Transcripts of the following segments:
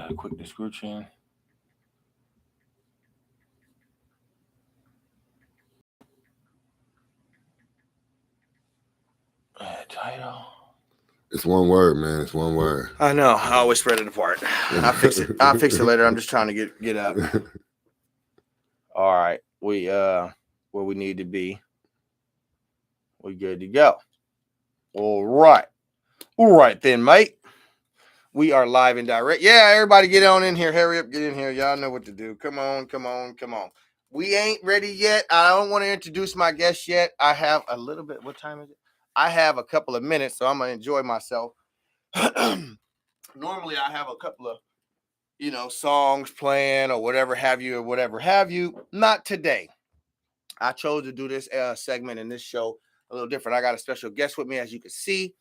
got a quick description. Title. It's one word, man. It's one word. I know. I always spread it apart. I'll fix it. I'll fix it later. I'm just trying to get up. All right. We where we need to be. We good to go. All right. All right then, mate. We are live and direct. Yeah, everybody get on in here. Hurry up, get in here. Y'all know what to do. Come on, come on, come on. We ain't ready yet. I don't want to introduce my guest yet. I have a little bit. What time is it? I have a couple of minutes, so I'm going to enjoy myself. Normally, I have a couple of, songs playing or whatever have you. Not today. I chose to do this segment in this show a little different. I got a special guest with me, as you can see.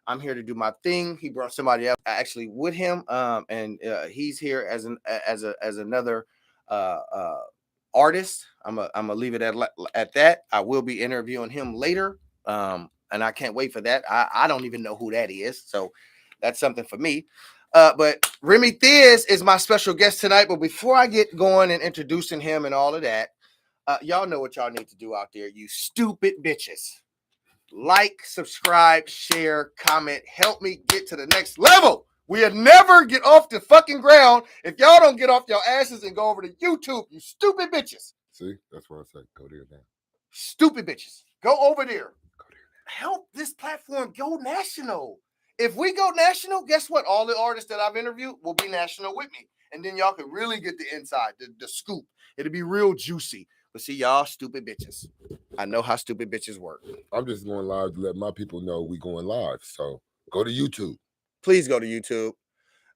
I'm here to do my thing. He brought somebody else actually with him, and he's here as another artist. I'm gonna leave it at that. I will be interviewing him later, and I can't wait for that. I don't even know who that is, so that's something for me. But Remy Thizz is my special guest tonight. But before I get going and introducing him and all of that, y'all know what y'all need to do out there, you stupid bitches. Like, subscribe, share, comment. Help me get to the next level. We'll never get off the fucking ground if y'all don't get off your asses and go over to YouTube, you stupid bitches. See, that's what I said. Go there now. Stupid bitches. Go over there. Help this platform go national. If we go national, guess what? All the artists that I've interviewed will be national with me. And then y'all can really get the inside, the scoop. It'll be real juicy. But see, y'all stupid bitches. I know how stupid bitches work. I'm just going live to let my people know we going live. So go to YouTube. Please go to YouTube.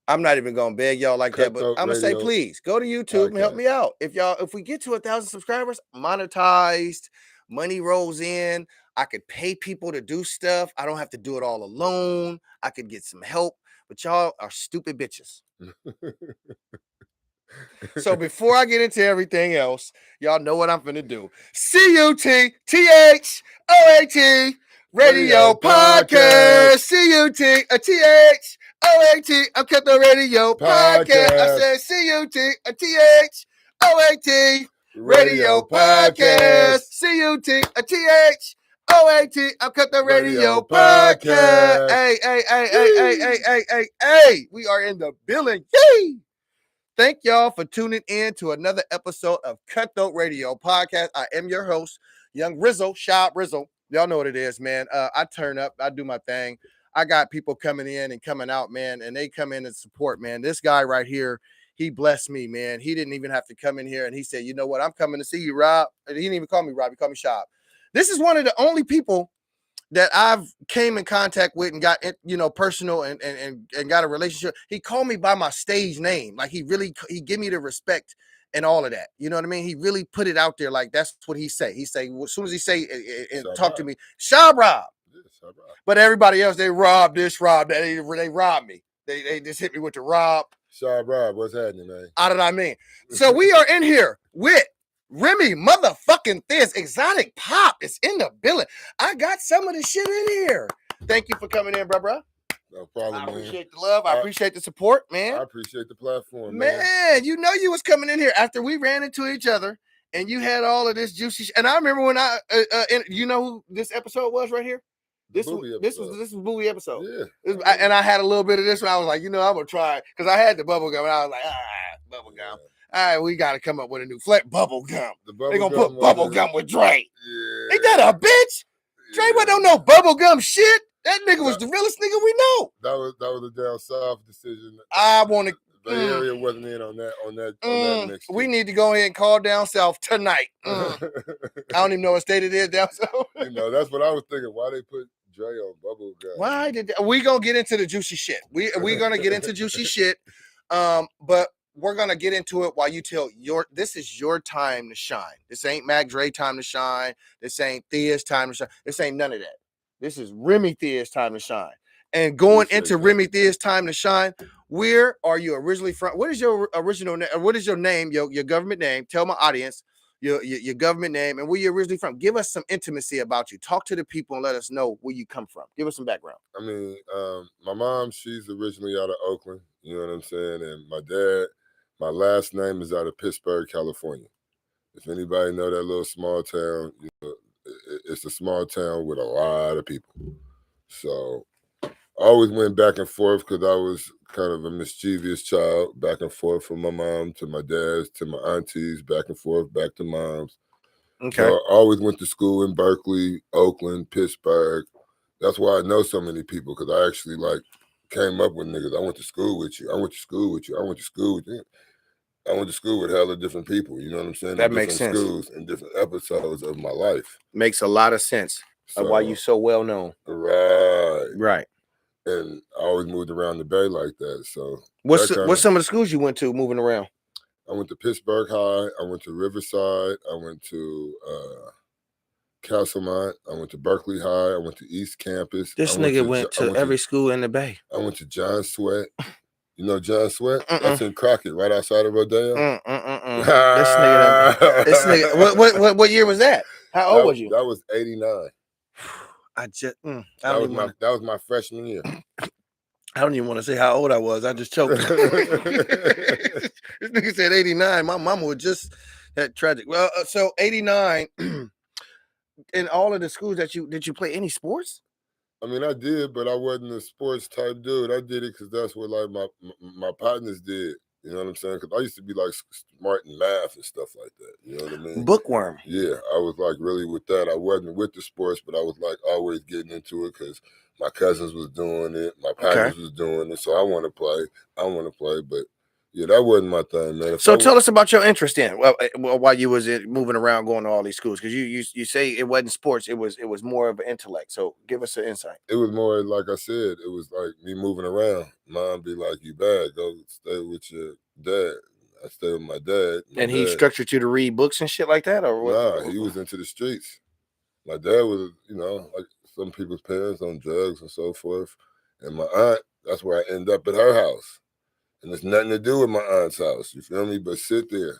I'm not even gonna beg y'all like that, but I'm gonna say please go to YouTube and help me out. If we get to 1,000 subscribers, monetized, money rolls in. I could pay people to do stuff. I don't have to do it all alone. I could get some help, but y'all are stupid bitches. So before I get into everything else, y'all know what I'm finna do. CUTTHOAT Radio Podcast. CUTTHOAT. I'm Cutthroat Radio Podcast. I said CUTTHOAT Radio Podcast. CUTTHOAT. I'm Cutthroat Radio Podcast. Hey. We are in the building. Yay! Thank y'all for tuning in to another episode of Cutthroat Radio Podcast. I am your host, Young Rizzo, Shop Rizzo. Y'all know what it is, man. I turn up, I do my thing. I got people coming in and coming out, man, and they come in and support, man. This guy right here, he blessed me, man. He didn't even have to come in here, and he said, you know what, I'm coming to see you, Rob. And he didn't even call me Rob, he called me Shop. This is one of the only people that I've came in contact with and got, personal and got a relationship. He called me by my stage name. Like he gave me the respect and all of that. You know what I mean? He really put it out there. Like that's what he say. He say, as soon as he say and talk to me, Shah Rob. Yeah, but everybody else, they rob this, rob that. They rob me. They just hit me with the rob. Shah Rob, what's happening, man? How did I mean? So we are in here with Remy motherfucking Thizz. Exotic Pop is in the building. I got some of this shit in here. Thank you for coming in, bro. No problem, man. I appreciate the love. I appreciate the support, man. I appreciate the platform, man. You know you was coming in here after we ran into each other and you had all of this juicy shit. And I remember when you know who this episode was right here? This was Bowie episode. Yeah. And I had a little bit of this one. I was like, I'm gonna try because I had the bubble gum and I was like, bubble gum. All right, we got to come up with a new bubble gum. They're going to put bubble gum with Dre. Yeah. Ain't that a bitch? Dre wasn't no bubble gum shit. That nigga was the realest nigga we know. That was a down south decision. I want to. The area wasn't in on that mix. We need to go ahead and call down south tonight. I don't even know what state it is down south. That's what I was thinking. Why they put Dre on bubble gum? Why did we gonna get into the juicy shit? We gonna get into juicy shit. But we're gonna get into it while you tell this is your time to shine. This ain't Mac Dre time to shine. This ain't Thizz time to shine. This ain't none of that. This is Remy Thizz time to shine. And going into Remy Thizz time to shine, where are you originally from? What is your original name? What is your name? Your government name? Tell my audience your government name, and where you're originally from. Give us some intimacy about you. Talk to the people and let us know where you come from. Give us some background. I mean, my mom, she's originally out of Oakland. You know what I'm saying? And my dad, my last name is out of Pittsburgh, California. If anybody know that little small town, you know, it's a small town with a lot of people. So I always went back and forth because I was kind of a mischievous child, back and forth from my mom to my dad's to my aunties, back and forth, back to mom's. Okay. So I always went to school in Berkeley, Oakland, Pittsburgh. That's why I know so many people, because I actually like came up with niggas. I went to school with you. I went to school with you. I went to school with you. I went to school with hella different people. You know what I'm saying? That In makes different sense. schools and different episodes of my life. Makes a lot of sense of why you so well known. Right. Right. And I always moved around the Bay like that. So What's that some of the schools you went to moving around? I went to Pittsburgh High. I went to Riverside. I went to Castlemont. I went to Berkeley High. I went to East Campus. This nigga went to every school in the Bay. I went to John Sweat. You know John Sweat? That's in Crockett, right outside of Rodeo. This nigga. What year was that? How old was you? That was 89. That was my freshman year. I don't even want to say how old I was. I just choked. This nigga said 89. My mama was just that tragic. Well, so 89. In all of the schools did you play any sports? I mean, I did, but I wasn't a sports type dude. I did it because that's what like my partners did. You know what I'm saying? Because I used to be like smart in math and stuff like that. You know what I mean? Bookworm. Yeah, I was like really with that. I wasn't with the sports, but I was like always getting into it because my cousins was doing it, my partners was doing it. So I want to play. But yeah, that wasn't my thing, man. So tell us about your interest in while you was moving around going to all these schools, because you say it wasn't sports, it was more of an intellect. So give us an insight. It was more like I said, it was like me moving around. Mom be like, "You bad, go stay with your dad." I stayed with my dad. And he structured you to read books and shit like that, or what? Nah, he was into the streets. My dad was, you know, like some people's parents on drugs and so forth. And my aunt, that's where I end up at her house. And it's nothing to do with my aunt's house, you feel me? But sit there.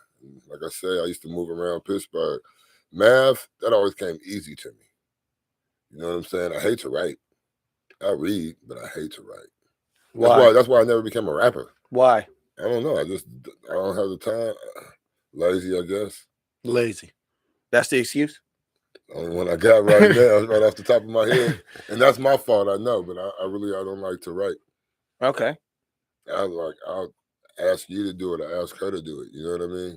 Like I say, I used to move around Pittsburgh. Math, that always came easy to me. You know what I'm saying? I hate to write. I read, but I hate to write. Why? That's why I never became a rapper. Why? I don't know. I don't have the time. Lazy, I guess. Lazy. That's the excuse? Only one I got right now, right off the top of my head. And that's my fault, I know, but I don't like to write. Okay. I'll ask you to do it. I ask her to do it. You know what I mean?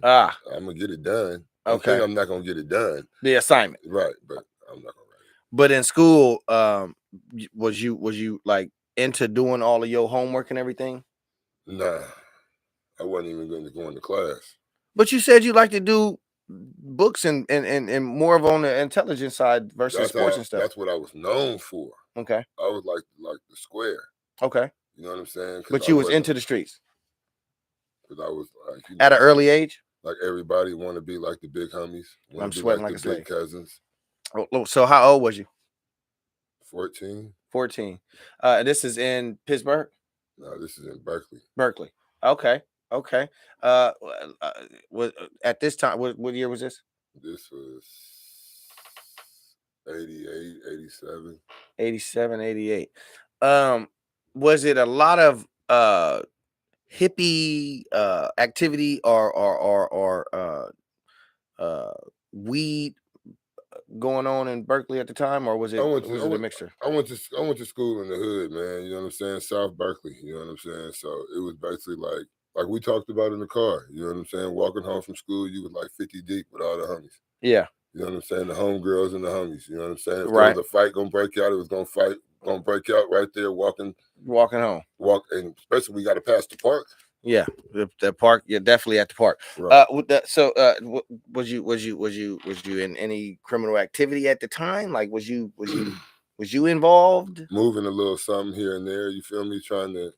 I'm gonna get it done. Okay. I'm not gonna get it done. The assignment. Right, but I'm not gonna write it. But in school, was you like into doing all of your homework and everything? Nah. I wasn't even going to go into class. But you said you like to do books and more of on the intelligence side versus sports and stuff. That's what I was known for. Okay. I was like the square. Okay. You know what I'm saying? But you was into the streets. Because I was like, you know, at an early age. Like everybody want to be like the big homies. I'm sweating like the big cousins. Oh, so how old was you? 14. 14. This is in Pittsburgh? No, this is in Berkeley. Berkeley. Okay. At this time, what year was this? This was 88, 87. 87, 88. Was it a lot of hippie activity or weed going on in Berkeley at the time, or was it a mixture? I went to school in the hood, man. You know what I'm saying? South Berkeley. You know what I'm saying? So it was basically like we talked about in the car. You know what I'm saying? Walking home from school, you was like 50 deep with all the homies. Yeah. You know what I'm saying? The homegirls and the homies. You know what I'm saying? If right. there was a fight gonna break out, it was gonna break out right there walking home. And especially we got to pass the park. Yeah, the park. You're definitely at the park. Right. Was you in any criminal activity at the time? Like, was you involved? Moving a little something here and there. You feel me? Trying to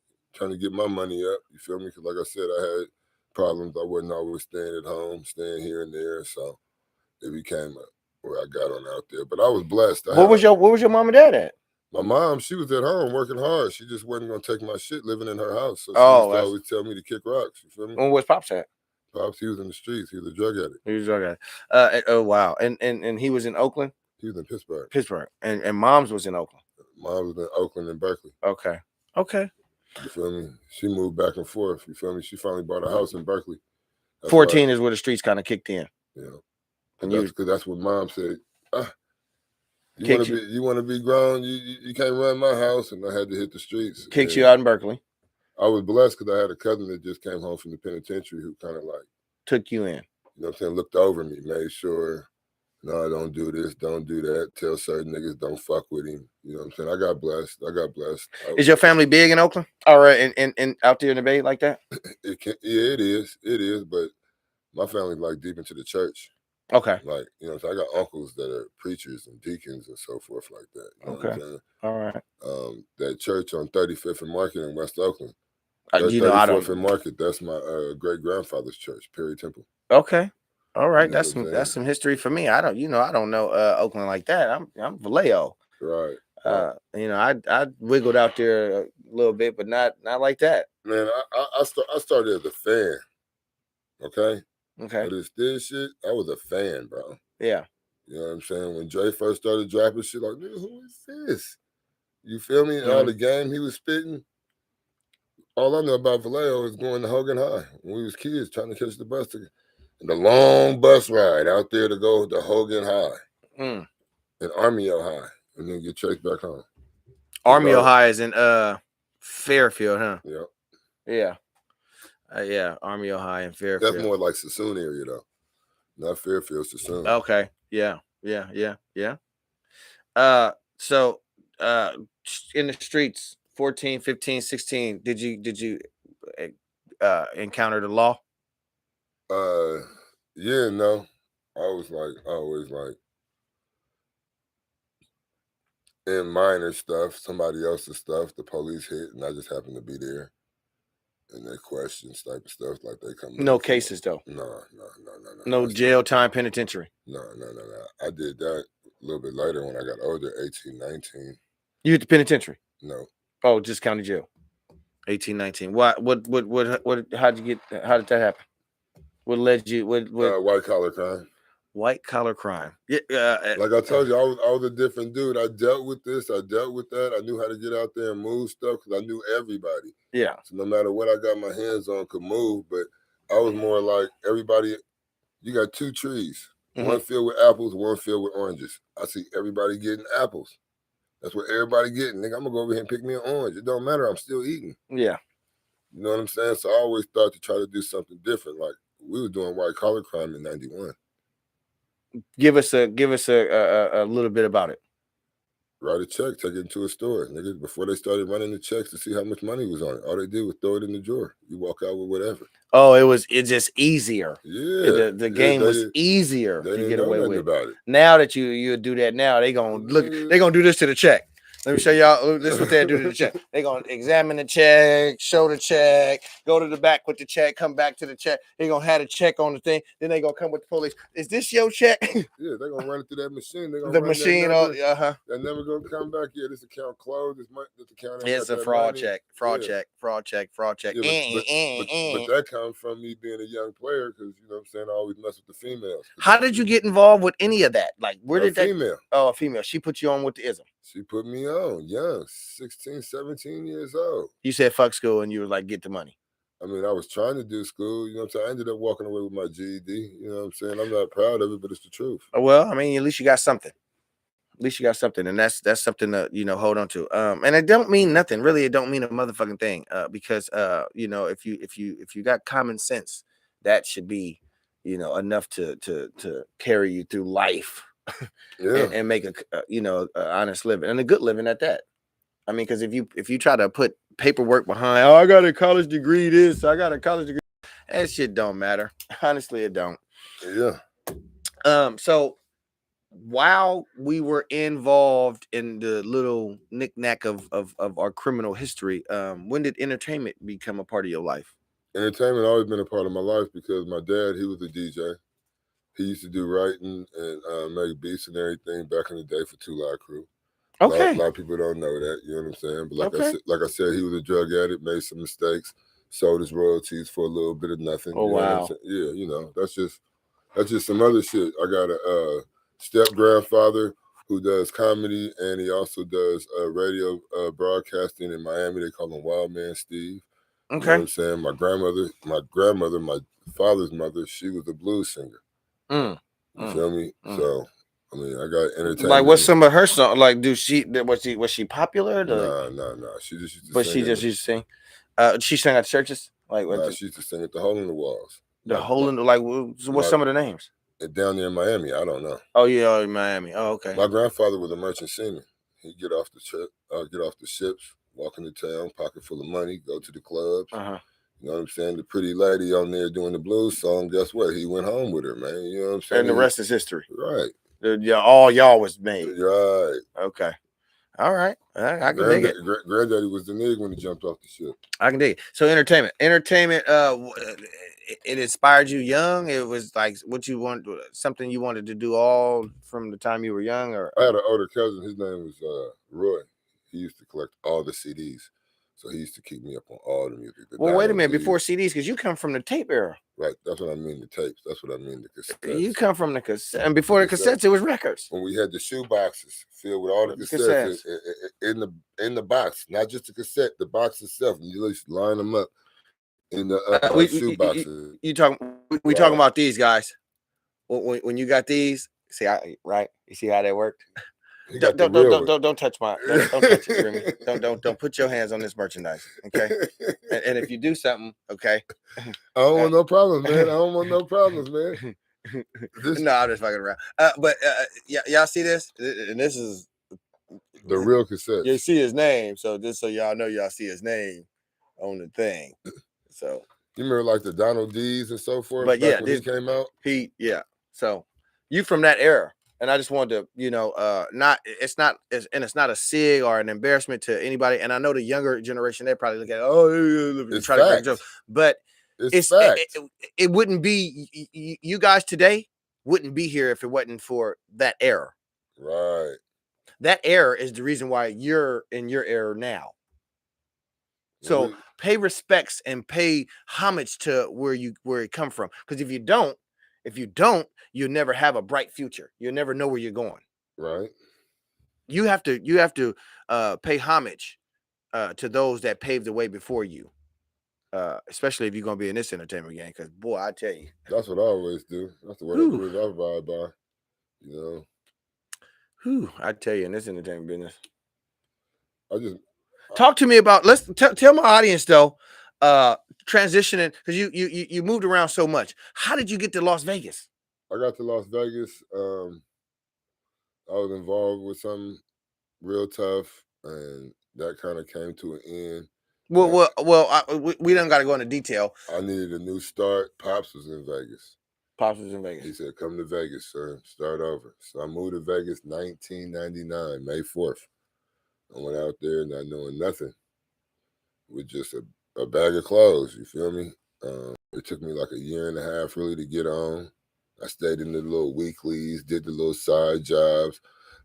get my money up. You feel me? Because like I said, I had problems. I wasn't always staying at home, staying here and there. So it became where I got on out there. But I was blessed. Where was your mom and dad at? My mom, she was at home working hard. She just wasn't gonna take my shit living in her house. So she used to always tell me to kick rocks. You feel me? And where's Pops at? Pops, he was in the streets. He was a drug addict. He was a drug addict. Oh wow. And he was in Oakland, He was in Pittsburgh. and mom's was in Oakland. Mom was in Oakland and Berkeley. Okay. You feel me? She moved back and forth. You feel me? She finally bought a house in Berkeley. 14 is where the streets kind of kicked in. Yeah. And Because that's what Mom said. You want to be grown? You can't run my house, and I had to hit the streets. Kicked you out in Berkeley. I was blessed because I had a cousin that just came home from the penitentiary who kind of like took you in. You know what I'm saying? Looked over me, made sure, no, don't do this, don't do that. Tell certain niggas don't fuck with him. You know what I'm saying? I got blessed. Is your family big in Oakland? All right, and out there in the Bay like that? It is, but my family's like deep into the church. Okay. Like, you know, so I got uncles that are preachers and deacons and so forth like that. You know what I'm saying? All right. That church on 35th and Market in West Oakland. You know, I don't. 35th and Market, that's my great grandfather's church, Perry Temple. Okay. All right. You know that's some history for me. I don't know Oakland like that. I'm Vallejo. Right. You know, I wiggled out there a little bit, but not like that. Man, I started as a fan. Okay. Okay. But this shit, I was a fan, bro. Yeah. You know what I'm saying? When Dre first started dropping shit, like, nigga, who is this? You feel me? Mm-hmm. All the game he was spitting. All I know about Vallejo is going to Hogan High when we was kids trying to catch the bus and the long bus ride out there to go to Hogan High and Armio High and then get chased back home. Armio High is in Fairfield, huh? Yeah. Yeah. Yeah, Armio High in Fairfield. That's more like Sassoon area though. Not Fairfield, Sassoon. Okay. Yeah. So in the streets, 14, 15, 16, did you encounter the law? Yeah, no. I was always like in minor stuff, somebody else's stuff, the police hit, and I just happened to be there. And their questions type of stuff, like they come. No cases though. No. No jail time, penitentiary. No. I did that a little bit later when I got older, 18, 19. You hit the penitentiary? No. Oh, just county jail. 18, 19. What? How did that happen? What led you? What? White collar crime. White collar crime. Yeah. Like I told you, I was a different dude. I dealt with this. I dealt with that. I knew how to get out there and move stuff because I knew everybody. Yeah. So no matter what I got my hands on could move, but I was more like everybody. You got two trees, one filled with apples, one filled with oranges. I see everybody getting apples. That's what everybody getting. Nigga, I'm gonna go over here and pick me an orange. It don't matter. I'm still eating. Yeah. You know what I'm saying? So I always thought to try to do something different. Like we were doing white collar crime in '91. Give us a little bit about it. Write a check, take it into a store. Nigga, before they started running the checks to see how much money was on it, all they did was throw it in the drawer. You walk out with whatever. Oh, it's just easier. Yeah. The game was easier to get away with. About it. Now that you do that now, they gonna do this to the check. Let me show y'all. This is what they do to the check. They're going to examine the check, show the check, go to the back with the check, come back to the check. They're going to have a check on the thing. Then they're going to come with the police. Is this your check? Yeah, they're going to run it through that machine. The machine. They're never going to come back. Yeah, this account closed. This account it's a fraud check. Fraud check. Yeah, but that comes from me being a young player because, you know what I'm saying, I always mess with the females. How did you get involved with any of that? Like, where did that? Female. Oh, a female. She put you on with the ism. She put me on, young, 16, 17 years old. You said fuck school and you were like, get the money. I mean, I was trying to do school, you know what I'm saying? I ended up walking away with my GED, you know what I'm saying? I'm not proud of it, but it's the truth. Well, I mean, at least you got something. And that's something to, you know, hold on to. And it don't mean nothing. Really, it don't mean a motherfucking thing. Because you know, if you got common sense, that should be, you know, enough to carry you through life. Yeah. and make a honest living and a good living at that. I mean, because if you try to put paperwork behind, I got a college degree, I got a college degree, that shit don't matter. Honestly, it don't. Yeah. So while we were involved in the little knick-knack of our criminal history, when did entertainment become a part of your life? Entertainment always been a part of my life because my dad, he was a DJ. He used to do writing and make beats and everything back in the day for Two Live Crew. Okay. A lot of people don't know that, you know what I'm saying? But like I said, he was a drug addict, made some mistakes, sold his royalties for a little bit of nothing. Oh, you know what I'm wow. saying? Yeah, that's just some other shit. I got a step grandfather who does comedy, and he also does radio broadcasting in Miami. They call him Wild Man Steve. You know what I'm saying? My grandmother, my father's mother, she was a blues singer. You feel me? So, I mean, I got entertainment. Like, what's some of her songs? Like, was she popular? Nah. She just used to But sing. she just used to sing. She sang at churches? Like, Nah, she used to sing at the Hole in the Walls. The Hole in the, like, what's some of the names? Down there in Miami, I don't know. Oh, yeah, in Miami. Oh, okay. My grandfather was a merchant seaman. He'd get off the ships, walk into town, pocket full of money, go to the clubs. You know what I'm saying? The pretty lady on there doing the blues song, guess what? He went home with her, man. You know what I'm saying? And the rest is history. Right. All y'all was made. Right. Okay. All right. I can dig it. Granddaddy was the nigga when he jumped off the ship. I can dig it. So entertainment, it inspired you young. It was like what you want, something you wanted to do all from the time you were young. Or I had an older cousin. His name was Roy. He used to collect all the CDs, so he used to keep me up on all the music. Well, wait a minute. Before CDs, because you come from the tape era. Right. That's what I mean. The tapes. That's what I mean. The cassettes. You come from the cassette, and before the cassettes, it was records. When we had the shoe boxes filled with all the cassettes in the box, not just the cassette, the box itself, and you just line them up in the shoe boxes. We talking about these guys. When you got these, see, right? You see how that worked? Don't touch my don't touch it, Remy. Don't put your hands on this merchandise, okay? And if you do something, okay. I don't want no problems, man. I don't want no problems, man. No, I'm just fucking around. But y'all see this? And this is the real cassette. You see his name, so just so y'all know, y'all see his name on the thing. So you remember like the Donald D's and so forth. But yeah, when he came out. So you from that era. And I just wanted to, it's not a sig or an embarrassment to anybody. And I know the younger generation, they probably look at, try to crack jokes, but it wouldn't be, you guys today wouldn't be here if it wasn't for that era. Right. That era is the reason why you're in your era now. So pay respects and pay homage to where it come from. Because if you don't, you'll never have a bright future. You'll never know where you're going. Right. You have to pay homage to those that paved the way before you. Especially if you're gonna be in this entertainment game, because boy, I tell you. That's what I always do. That's the way I abide by. I tell you, in this entertainment business. Talk to me about, tell my audience though, transitioning, because you moved around so much. How did you get to Las Vegas? I got to Las Vegas. I was involved with something real tough, and that kind of came to an end. We don't got to go into detail. I needed a new start. Pops was in Vegas. He said, "Come to Vegas, sir. Start over." So I moved to Vegas 1999, May 4th. I went out there not knowing nothing, with just a bag of clothes. You feel me? It took me like a year and a half really to get on. I stayed in the little weeklies, did the little side jobs,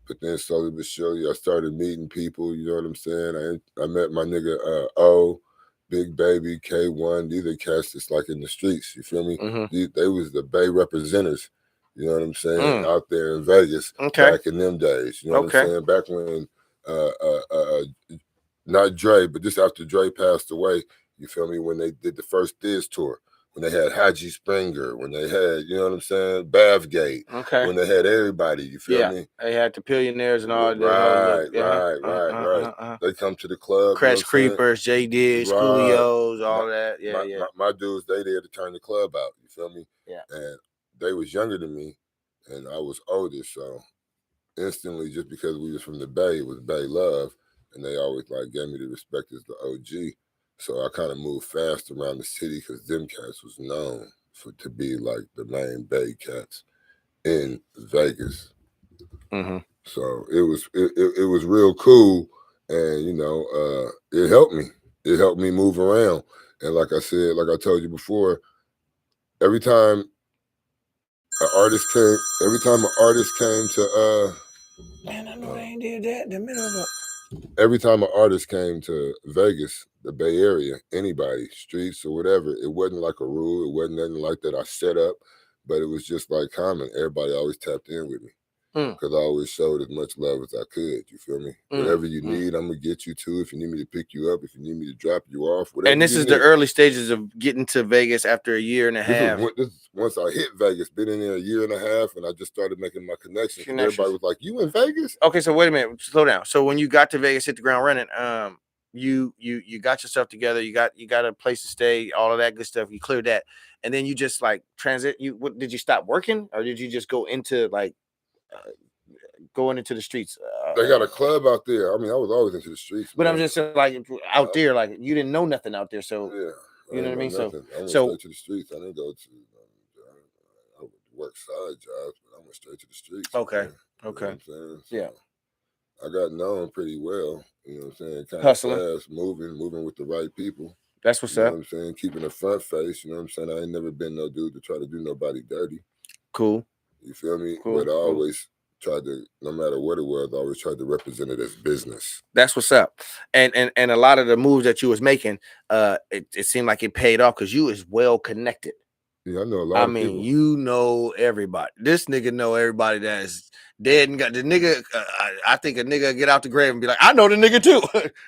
but then slowly but surely I started meeting people. You know what I'm saying? I met my nigga O, Big Baby, K1. These are cats that's like in the streets. You feel me? They was the Bay representatives. You know what I'm saying? Out there in Vegas back in them days. You know what I'm saying? Back when not Dre, but just after Dre passed away. You feel me? When they did the first Thizz tour. When they had Haji Springer, when they had, you know what I'm saying, Bathgate, when they had everybody, you feel me? They had the Billionaires and all that. Right. They come to the club. Crash Creepers, J Diggs, Coolios, all that. My dudes, they there to turn the club out, you feel me? Yeah. And they was younger than me, and I was older, so instantly, just because we was from the Bay, it was Bay love, and they always like gave me the respect as the OG. So I kind of moved fast around the city because them cats was known to be like the main Bay cats in Vegas. So it was real cool, and it helped me. It helped me move around, and like I said, like I told you before, every time an artist came to man, I know they ain't did that in the middle of every time an artist came to Vegas, the Bay Area, anybody, streets or whatever, it wasn't like a rule. It wasn't nothing like that I set up, but it was just like common. Everybody always tapped in with me because I always showed as much love as I could. You feel me? Whatever you need, I'm gonna get you to. If you need me to pick you up, if you need me to drop you off, whatever. And this is the early stages of getting to Vegas after a year and a half. This is once I hit Vegas, been in there a year and a half, and I just started making my connections. Everybody was like, "You in Vegas?" Okay, so wait a minute, slow down. So when you got to Vegas, hit the ground running, you got yourself together, you got a place to stay, all of that good stuff. You cleared that, and then you just like transit. What did you stop working, or did you just go into like going into the streets? They got a club out there. I mean, I was always into the streets, but man. I'm just like out there, like you didn't know nothing out there, so yeah, you know what I mean. Nothing. I went straight to the streets. I didn't go to I would work side jobs, but I went straight to the streets. Okay, man. okay, You know what I'm saying? So yeah. I got known pretty well. You know what I'm saying? Kind Hustling, of fast, moving with the right people. That's what's you know up. What I'm saying? Keeping a front face. You know what I'm saying? I ain't never been no dude to try to do nobody dirty. Cool. You feel me? Cool. But I always tried to, no matter what it was, I always tried to represent it as business. That's what's up. And a lot of the moves that you was making, it seemed like it paid off because you is well connected. Yeah, I know a lot of people. You know everybody. This nigga know everybody that is dead and got the nigga. I think a nigga get out the grave and be like, I know the nigga too.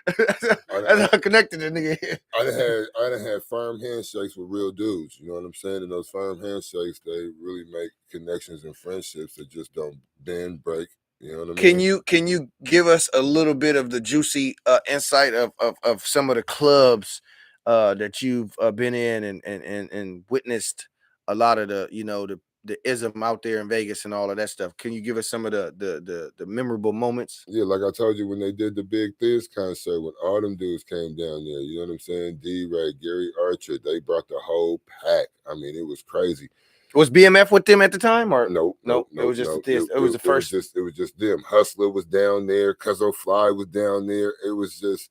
That's how connected the nigga. I done had firm handshakes with real dudes. You know what I'm saying? And those firm handshakes, they really make connections and friendships that just don't bend, break. You know what I mean? Can you give us a little bit of the juicy insight of some of the clubs that you've been in and witnessed a lot of the ism out there in Vegas and all of that stuff? Can you give us some of the memorable moments? Yeah, like I told you, when they did the Big Thizz concert, when all them dudes came down there, you know what I'm saying? D-Ray, Gary Archer, they brought the whole pack. I mean, it was crazy. Was BMF with them at the time, or nope? It was just Thizz. It was the first. It was just them. Hustler was down there. Cuzzo Fly was down there. It was just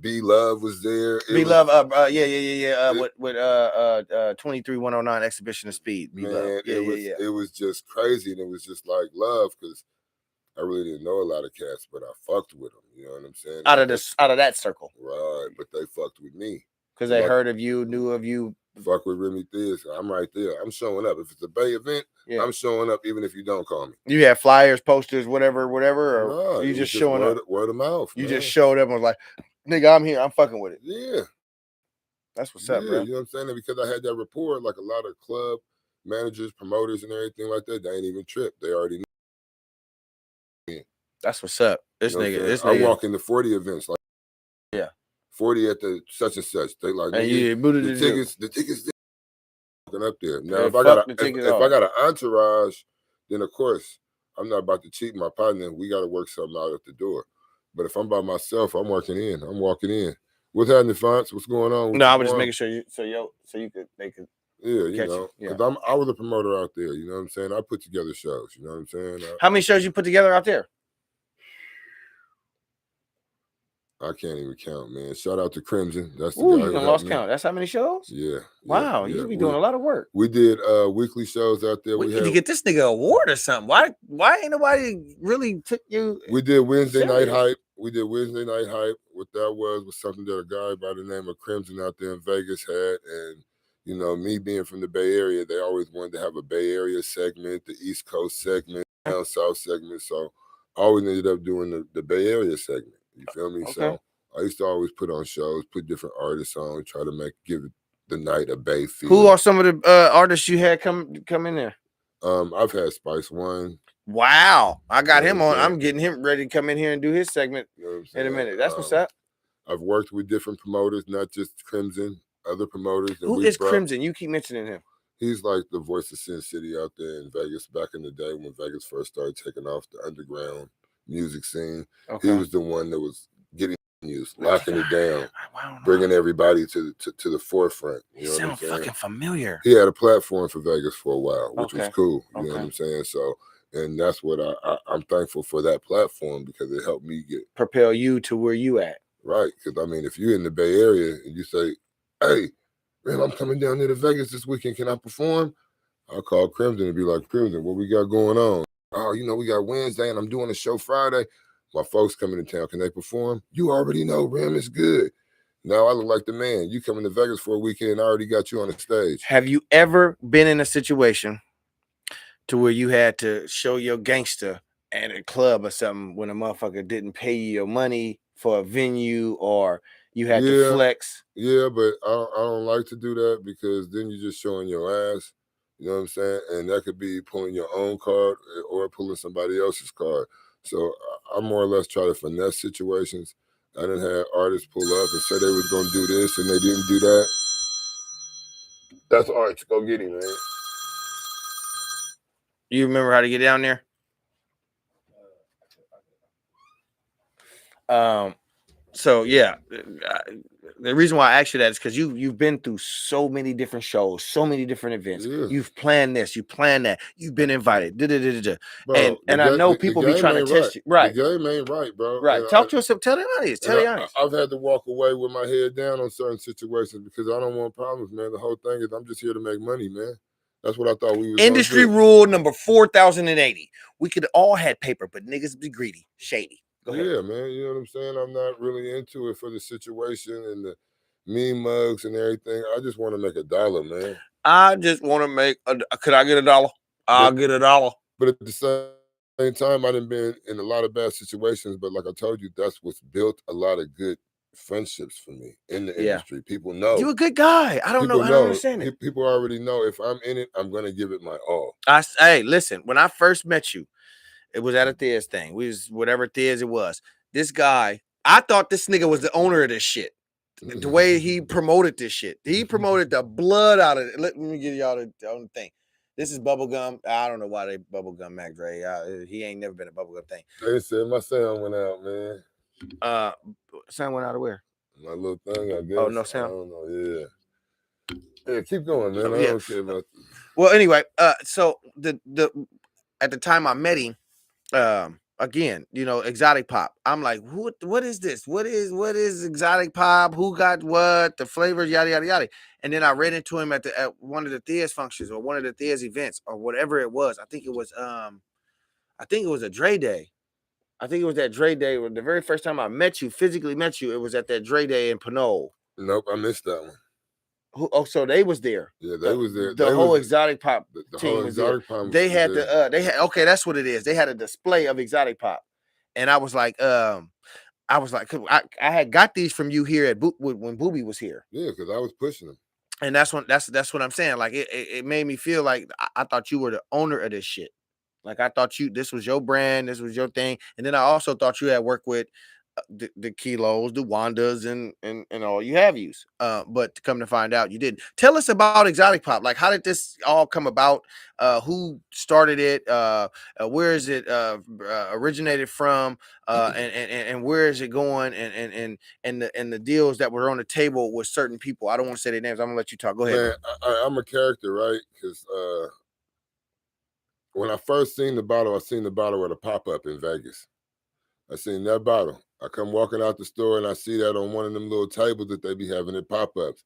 B Love was there. B Love, yeah. With 23-109 Exhibition of Speed. B Love, It was just crazy, and it was just like love because I really didn't know a lot of cats, but I fucked with them. You know what I'm saying? Out of that circle, right? But they fucked with me because they heard of you, knew of you. Fuck with Remy Thizz. I'm right there. I'm showing up. If it's a Bay event, I'm showing up even if you don't call me. You have flyers, posters, whatever, or you just showing up? Word of mouth. You just showed up and was like, nigga, I'm here. I'm fucking with it. Yeah. That's what's up, bro. You know what I'm saying? And because I had that rapport, like a lot of club managers, promoters, and everything like that, they ain't even tripped. They already knew. That's what's up. This nigga. I walk into 40 events like 40 at the such and such. They like the tickets walking up there. Now if I got an entourage, then of course I'm not about to cheat my partner. We got to work something out at the door. But if I'm by myself, I'm walking in. What's happening, Fonts? What's going on? No, I was just making sure they could. Yeah, you know, because I was a promoter out there. You know what I'm saying? I put together shows. You know what I'm saying? How many shows you put together out there? I can't even count, man. Shout out to Crimson. That's the guy who lost count. That's how many shows? Yeah. Wow, you be doing a lot of work. We did weekly shows out there. We need to get this nigga an award or something. Why ain't nobody really took you? We did Wednesday night hype. With What that was something that a guy by the name of Crimson out there in Vegas had. And, you know, me being from the Bay Area, they always wanted to have a Bay Area segment, the East Coast segment, down South segment. So I always ended up doing the Bay Area segment. You feel me? Okay. So I used to always put on shows, put different artists on, try to give the night a Bay feel. Who are some of the artists you had come in there? I've had Spice One. Wow, I got him on. I'm getting him ready to come in here and do his segment in a minute. That's what's up. I've worked with different promoters, not just Crimson, other promoters. Who is Crimson? You keep mentioning him. He's like the voice of Sin City out there in Vegas back in the day when Vegas first started taking off the underground music scene. Okay. He was the one that was getting used, locking it down, bringing everybody to the forefront. You know what I'm saying? Fucking familiar. He had a platform for Vegas for a while, which was cool. You know what I'm saying? So, and that's what I'm thankful for, that platform, because it helped me propel you to where you at. Right, because I mean, if you're in the Bay Area and you say, "Hey, man, I'm coming down there to Vegas this weekend. Can I perform?" I'll call Crimson and be like, "Crimson, what we got going on?" "Oh, you know, we got Wednesday and I'm doing a show Friday." My folks coming to town, can they perform? You already know, Rem is good. Now I look like the man. You coming to Vegas for a weekend, I already got you on the stage. Have you ever been in a situation to where you had to show your gangster at a club or something when a motherfucker didn't pay you your money for a venue, or you had to flex? Yeah, but I don't like to do that, because then you're just showing your ass. You know what I'm saying? And that could be pulling your own card or pulling somebody else's card. So I more or less try to finesse situations. I done had artists pull up and say they was gonna do this and they didn't do that. That's art. Go get him, man. You remember how to get down there? So yeah, the reason why I asked you that is because you've been through so many different shows, so many different events. Yeah. You've planned this, you planned that, you've been invited. Bro, and I know people be trying to test you. Right. The game ain't right, bro. Right. And Talk to us. Tell the audience. Tell the audience. I've had to walk away with my head down on certain situations because I don't want problems, man. The whole thing is I'm just here to make money, man. That's what I thought we was Industry rule number 4080. We could all had paper, but niggas be greedy, shady. Go ahead. Yeah, man. You know what I'm saying? I'm not really into it for the situation and the meme mugs and everything. I just want to make $1, man. I just want to make could I get $1? I'll get $1. But at the same time, I done been in a lot of bad situations. But like I told you, that's what's built a lot of good friendships for me in the industry. People know. You're a good guy. I don't understand it. People already know if I'm in it, I'm going to give it my all. Hey, listen, when I first met you, it was at a Thizz thing. We was whatever Thizz it was. This guy, I thought this nigga was the owner of this shit. The way he promoted this shit. He promoted the blood out of it. Let me give y'all the own thing. This is bubblegum. I don't know why they bubblegum Mac Dre. He ain't never been a bubblegum thing. They said my sound went out, man. Sound went out of where? My little thing, I guess. Oh, no sound? I don't know, yeah, keep going, man. I don't care about this. Well, anyway, so the at the time I met him, again, you know, exotic pop. I'm like, what is this? What is exotic pop? Who got what? The flavors, yada yada yada. And then I ran into him at one of the Thizz functions or one of the Thizz events or whatever it was. I think it was a Dre Day. I think it was that Dre Day. The very first time I physically met you, it was at that Dre Day in Pinole. Nope, I missed that one. So they was there. Yeah, they was there. The whole exotic pop team was there. They had okay, that's what it is. They had a display of exotic pop, and I was like, I had got these from you here at when Booby was here. Yeah, because I was pushing them. And that's what I'm saying. Like it made me feel like I thought you were the owner of this shit. Like I thought this was your brand, this was your thing, and then I also thought you had worked with the Kilos, the Wandas, and all you have yous. But to come to find out, you didn't. Tell us about exotic pop. Like, how did this all come about? Who started it? Where is it originated from? And where is it going? And the deals that were on the table with certain people. I don't want to say their names. I'm gonna let you talk. Go ahead. Man, I'm a character, right? Because when I first seen the bottle, I seen the bottle at a pop-up in Vegas. I seen that bottle. I come walking out the store and I see that on one of them little tables that they be having at pop-ups.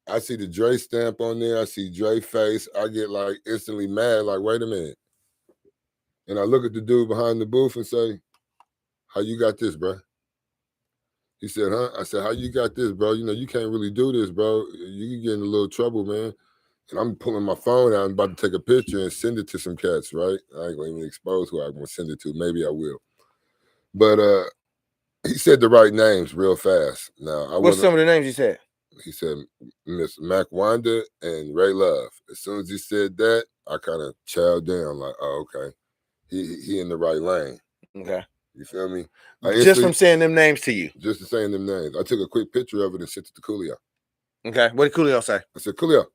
I see the Dre stamp on there. I see Dre face. I get like instantly mad, like, wait a minute. And I look at the dude behind the booth and say, how you got this, bro? He said, huh? I said, how you got this, bro? You know, you can't really do this, bro. You get in a little trouble, man. And I'm pulling my phone out and about to take a picture and send it to some cats, right? I ain't gonna even expose who I'm gonna send it to. Maybe I will. But he said the right names real fast. Now, what's some of the names he said? He said Miss Mac Wanda and Ray Love. As soon as he said that, I kind of chowed down, like, oh, okay. He in the right lane. Okay. You feel me? Just from saying them names to you. Just to saying them names. I took a quick picture of it and sent it to Coolio. Okay. What did Coolio say? I said, Coolio.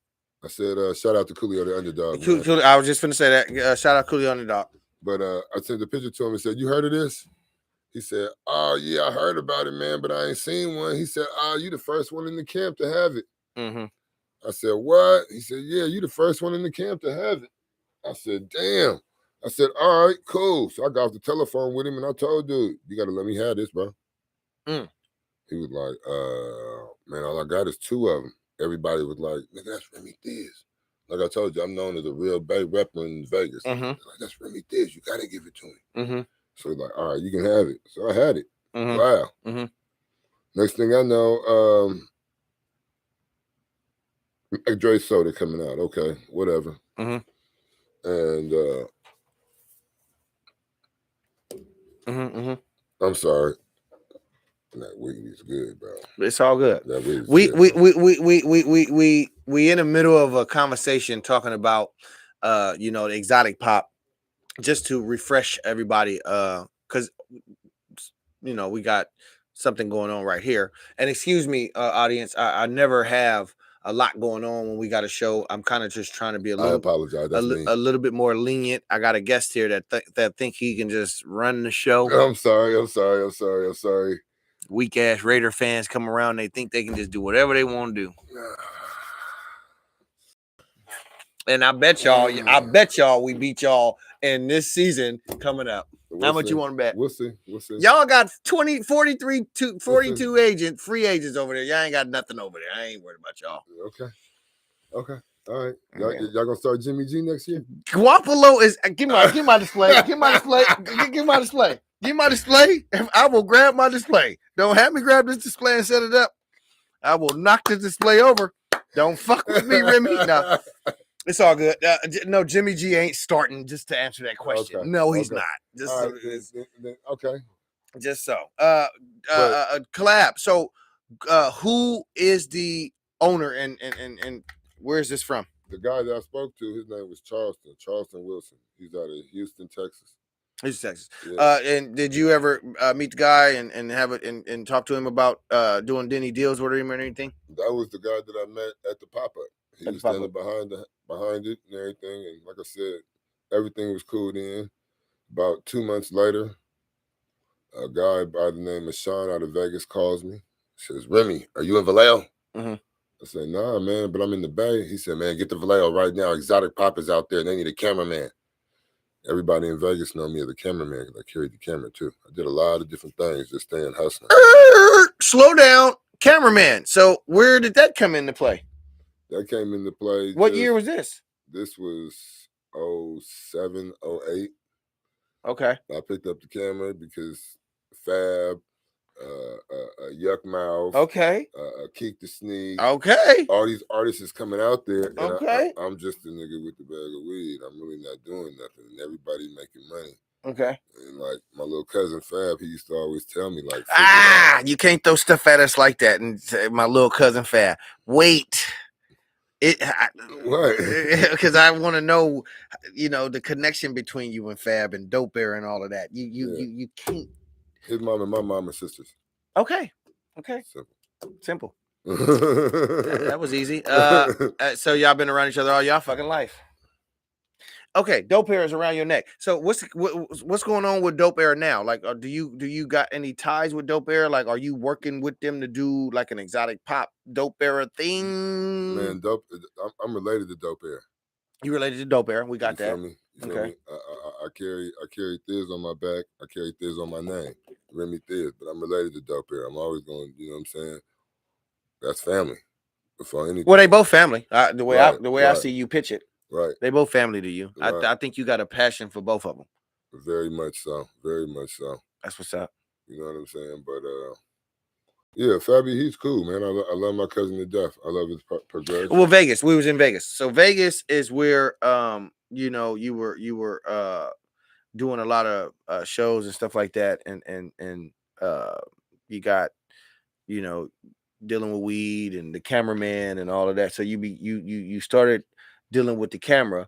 I said, shout out to Coolio, the underdog. I was just finna say that. Shout out Coolio, underdog. But I sent the picture to him and said, you heard of this? He said, oh, yeah, I heard about it, man, but I ain't seen one. He said, you the first one in the camp to have it. Mm-hmm. I said, what? He said, yeah, you the first one in the camp to have it. I said, damn. I said, all right, cool. So I got off the telephone with him and I told dude, you got to let me have this, bro. He was like, man, all I got is 2 of them. Everybody was like, nigga, that's Remy Thizz. Like I told you, I'm known as a real Bay rapper in Vegas. Mm-hmm. Like, that's Remy Thizz. You got to give it to him. Mm-hmm. So he's like, all right, you can have it. So I had it. Mhm. Wow. Mhm. Next thing I know, Dre Soda coming out. Okay, whatever. Mhm. And Mhm. Mhm. I'm sorry. That weed is good, bro. It's all good. That weed is We good, we, bro. we in the middle of a conversation talking about you know, the exotic pop, just to refresh everybody, because you know, we got something going on right here. And excuse me, audience, I never have a lot going on when we got a show. I'm kind of just trying to be a I little apologize. That's me. a little bit more lenient. I got a guest here that think he can just run the show. I'm sorry. I'm sorry. I'm sorry. I'm sorry. Weak ass Raider fans come around, they think they can just do whatever they want to do. And I bet y'all we beat y'all in this season coming up. How much you want to bet? We'll see. We'll see. Y'all got 43 to 42 We'll free agents over there. Y'all ain't got nothing over there. I ain't worried about y'all. Okay. Okay. All right. Y'all gonna start Jimmy G next year? Guapolo is give my display. Give my display. Give my display. Give my display. I will grab my display. Don't have me grab this display and set it up. I will knock the display over. Don't fuck with me, Remy. No, it's all good. No, Jimmy G ain't starting. Just to answer that question, Okay. no, he's Okay. not. Just All right. Okay. just so. But- Collab. So, who is the owner and where is this from? The guy that I spoke to, his name was Charleston Wilson. He's out of Houston, Texas. He's Texas. Yeah. And did you ever meet the guy and have it and talk to him about doing any deals with him or anything? That was the guy that I met at the pop-up. He At the was standing pop-up. behind it and everything. And like I said, everything was cool then. About 2 months later, a guy by the name of Sean out of Vegas calls me. Says, Remy, are you in Vallejo? Mm-hmm. I said, nah, man, but I'm in the Bay. He said, man, get to Vallejo right now. Exotic Pop is out there. They need a cameraman. Everybody in Vegas know me as a cameraman because I carried the camera too. I did a lot of different things, just staying hustling. Slow down, cameraman. So where did that come into play? That came into play. What year was this? This was 07, 08. Okay. I picked up the camera because Fab, Yuck Mouth, Okay. Keek the Sneak. Okay. All these artists is coming out there, and Okay. I'm just a nigga with the bag of weed. I'm really not doing nothing, and everybody making money. Okay. And like my little cousin Fab, he used to always tell me like, you can't throw stuff at us like that. And say, my little cousin Fab, wait. What? Because I want to know, you know, the connection between you and Fab and Dope Bear and all of that. You can't. His mom and my mom are sisters. Okay. Simple. That was easy. So y'all been around each other all y'all fucking life. Okay, Dope Bear is around your neck. So what's going on with Dope Bear now? Like, do you got any ties with Dope Bear? Like, are you working with them to do like an exotic pop Dope Bear thing? Man, I'm related to Dope Bear. You related to Dope Bear? We got that. Feel me? You feel me? I carry Thizz on my back. I carry Thizz on my name, Remy Thizz. But I'm related to Dope Bear. I'm always going. You know what I'm saying? That's family. Before anything. Well, they both family. The way Right. I see you pitch it. Right. They both family to you. Right. I think you got a passion for both of them. Very much so. Very much so. That's what's up. You know what I'm saying? But yeah, Fabby, he's cool, man. I love my cousin to death. I love his progression. Well, Vegas. We was in Vegas. So Vegas is where you know, you were doing a lot of shows and stuff like that, and you got, you know, dealing with weed and the cameraman and all of that. So you started dealing with the camera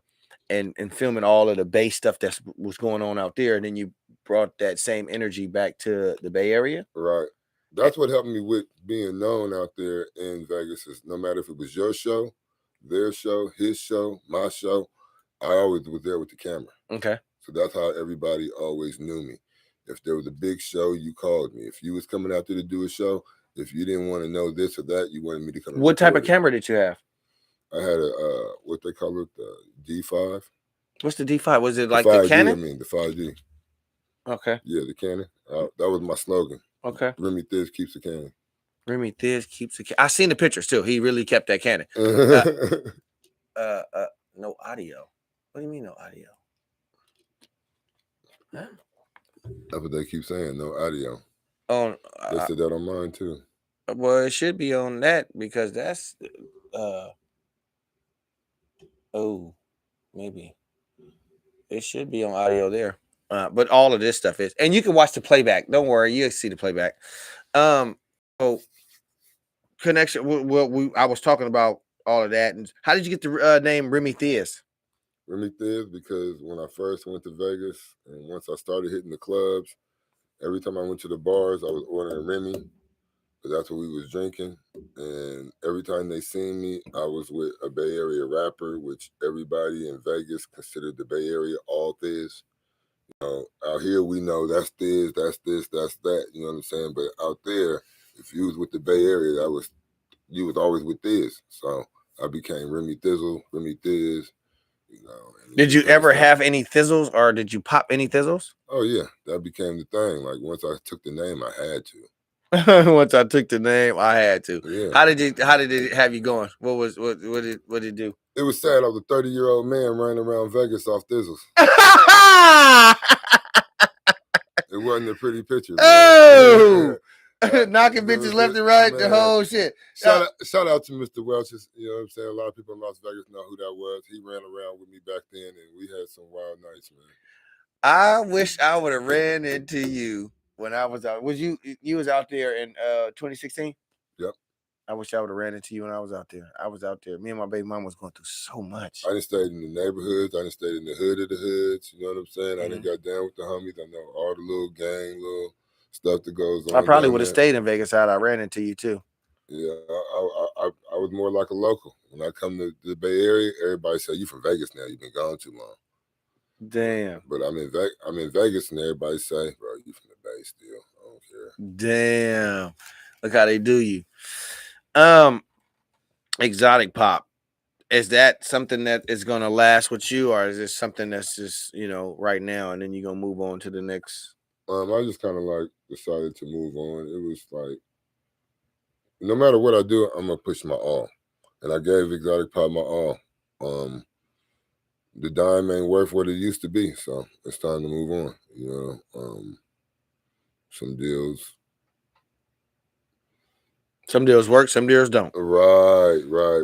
and filming all of the Bay stuff that was going on out there, and then you brought that same energy back to the Bay Area. Right. That's what helped me with being known out there in Vegas. Is no matter if it was your show, their show, his show, my show, I always was there with the camera. Okay. So that's how everybody always knew me. If there was a big show, you called me. If you was coming out there to do a show, if you didn't want to know this or that, you wanted me to come. What type of camera did you have? I had a what they call it, the D5. What's the D5? Was it like the Canon? I mean, the 5D. Okay. Yeah, the Canon. That was my slogan. Okay. Remy Thizz keeps the Canon. Remy Thizz keeps the Canon. I seen the pictures too. He really kept that Canon. No audio. What do you mean no audio? Huh? That's what they keep saying. No audio. On They said that on mine too. well, it should be on that because that's maybe it should be on audio there. But all of this stuff is, and you can watch the playback. Don't worry, you'll see the playback. So connection. I was talking about all of that. And how did you get the name Remy Thizz? Remy Thizz, because when I first went to Vegas and once I started hitting the clubs, every time I went to the bars, I was ordering Remy because that's what we was drinking. And every time they seen me, I was with a Bay Area rapper, which everybody in Vegas considered the Bay Area all Thizz. Out here we know that's Thizz, that's this, that's that. You know what I'm saying? But out there, if you was with the Bay Area, you was always with Thizz. So I became Remy Thizzle, Remy Thizz. Did you ever have any thizzles, or did you pop any thizzles? Oh yeah, that became the thing. Like once I took the name, I had to. Once I took the name, I had to. Yeah. How did it have you going? What did it do? It was sad. I was a 30-year-old man running around Vegas off thizzles. It wasn't a pretty picture. Oh, knocking bitches left and right, the whole shit. Shout out to Mr. Welch's. You know what I'm saying? A lot of people in Las Vegas know who that was. He ran around with me back then, and we had some wild nights, man. I wish I would have ran into you when I was out. Was you was out there in 2016? Yep. I wish I would have ran into you when I was out there. I was out there. Me and my baby mom was going through so much. I done stayed in the neighborhoods. I done stayed in the hood of the hoods. You know what I'm saying? I done got down with the homies. I know all the little gang, little stuff that goes on. I probably would have stayed in Vegas had I ran into you too. Yeah, I was more like a local. When I come to the Bay Area, everybody say, "You from Vegas now? You've been gone too long." Damn. But I'm in Vegas, and everybody say, "Bro, you from the Bay still?" I don't care. Damn. Look how they do you. Exotic pop. Is that something that is going to last with you, or is it something that's just, right now, and then you're going to move on to the next? I just kind of like decided to move on. It was like, no matter what I do, I'm going to push my all. And I gave exotic pop my all. The dime ain't worth what it used to be, so it's time to move on. Some deals. Some deals work, some deals don't. Right.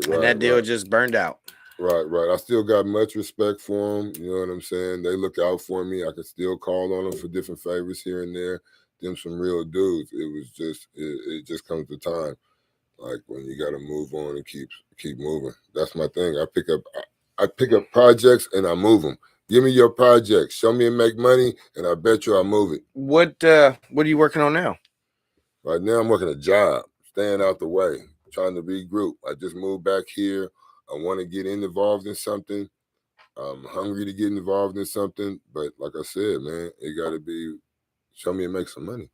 And that deal just burned out. Right. I still got much respect for them. You know what I'm saying? They look out for me. I can still call on them for different favors here and there. Them some real dudes. It was just, it just comes to time. Like when you got to move on and keep moving. That's my thing. I pick up projects and I move them. Give me your project. Show me and make money, and I bet you I'll move it. What are you working on now? Right now, I'm working a job, staying out the way, trying to regroup. I just moved back here. I want to get involved in something. I'm hungry to get involved in something. But like I said, man, it got to be show me and make some money.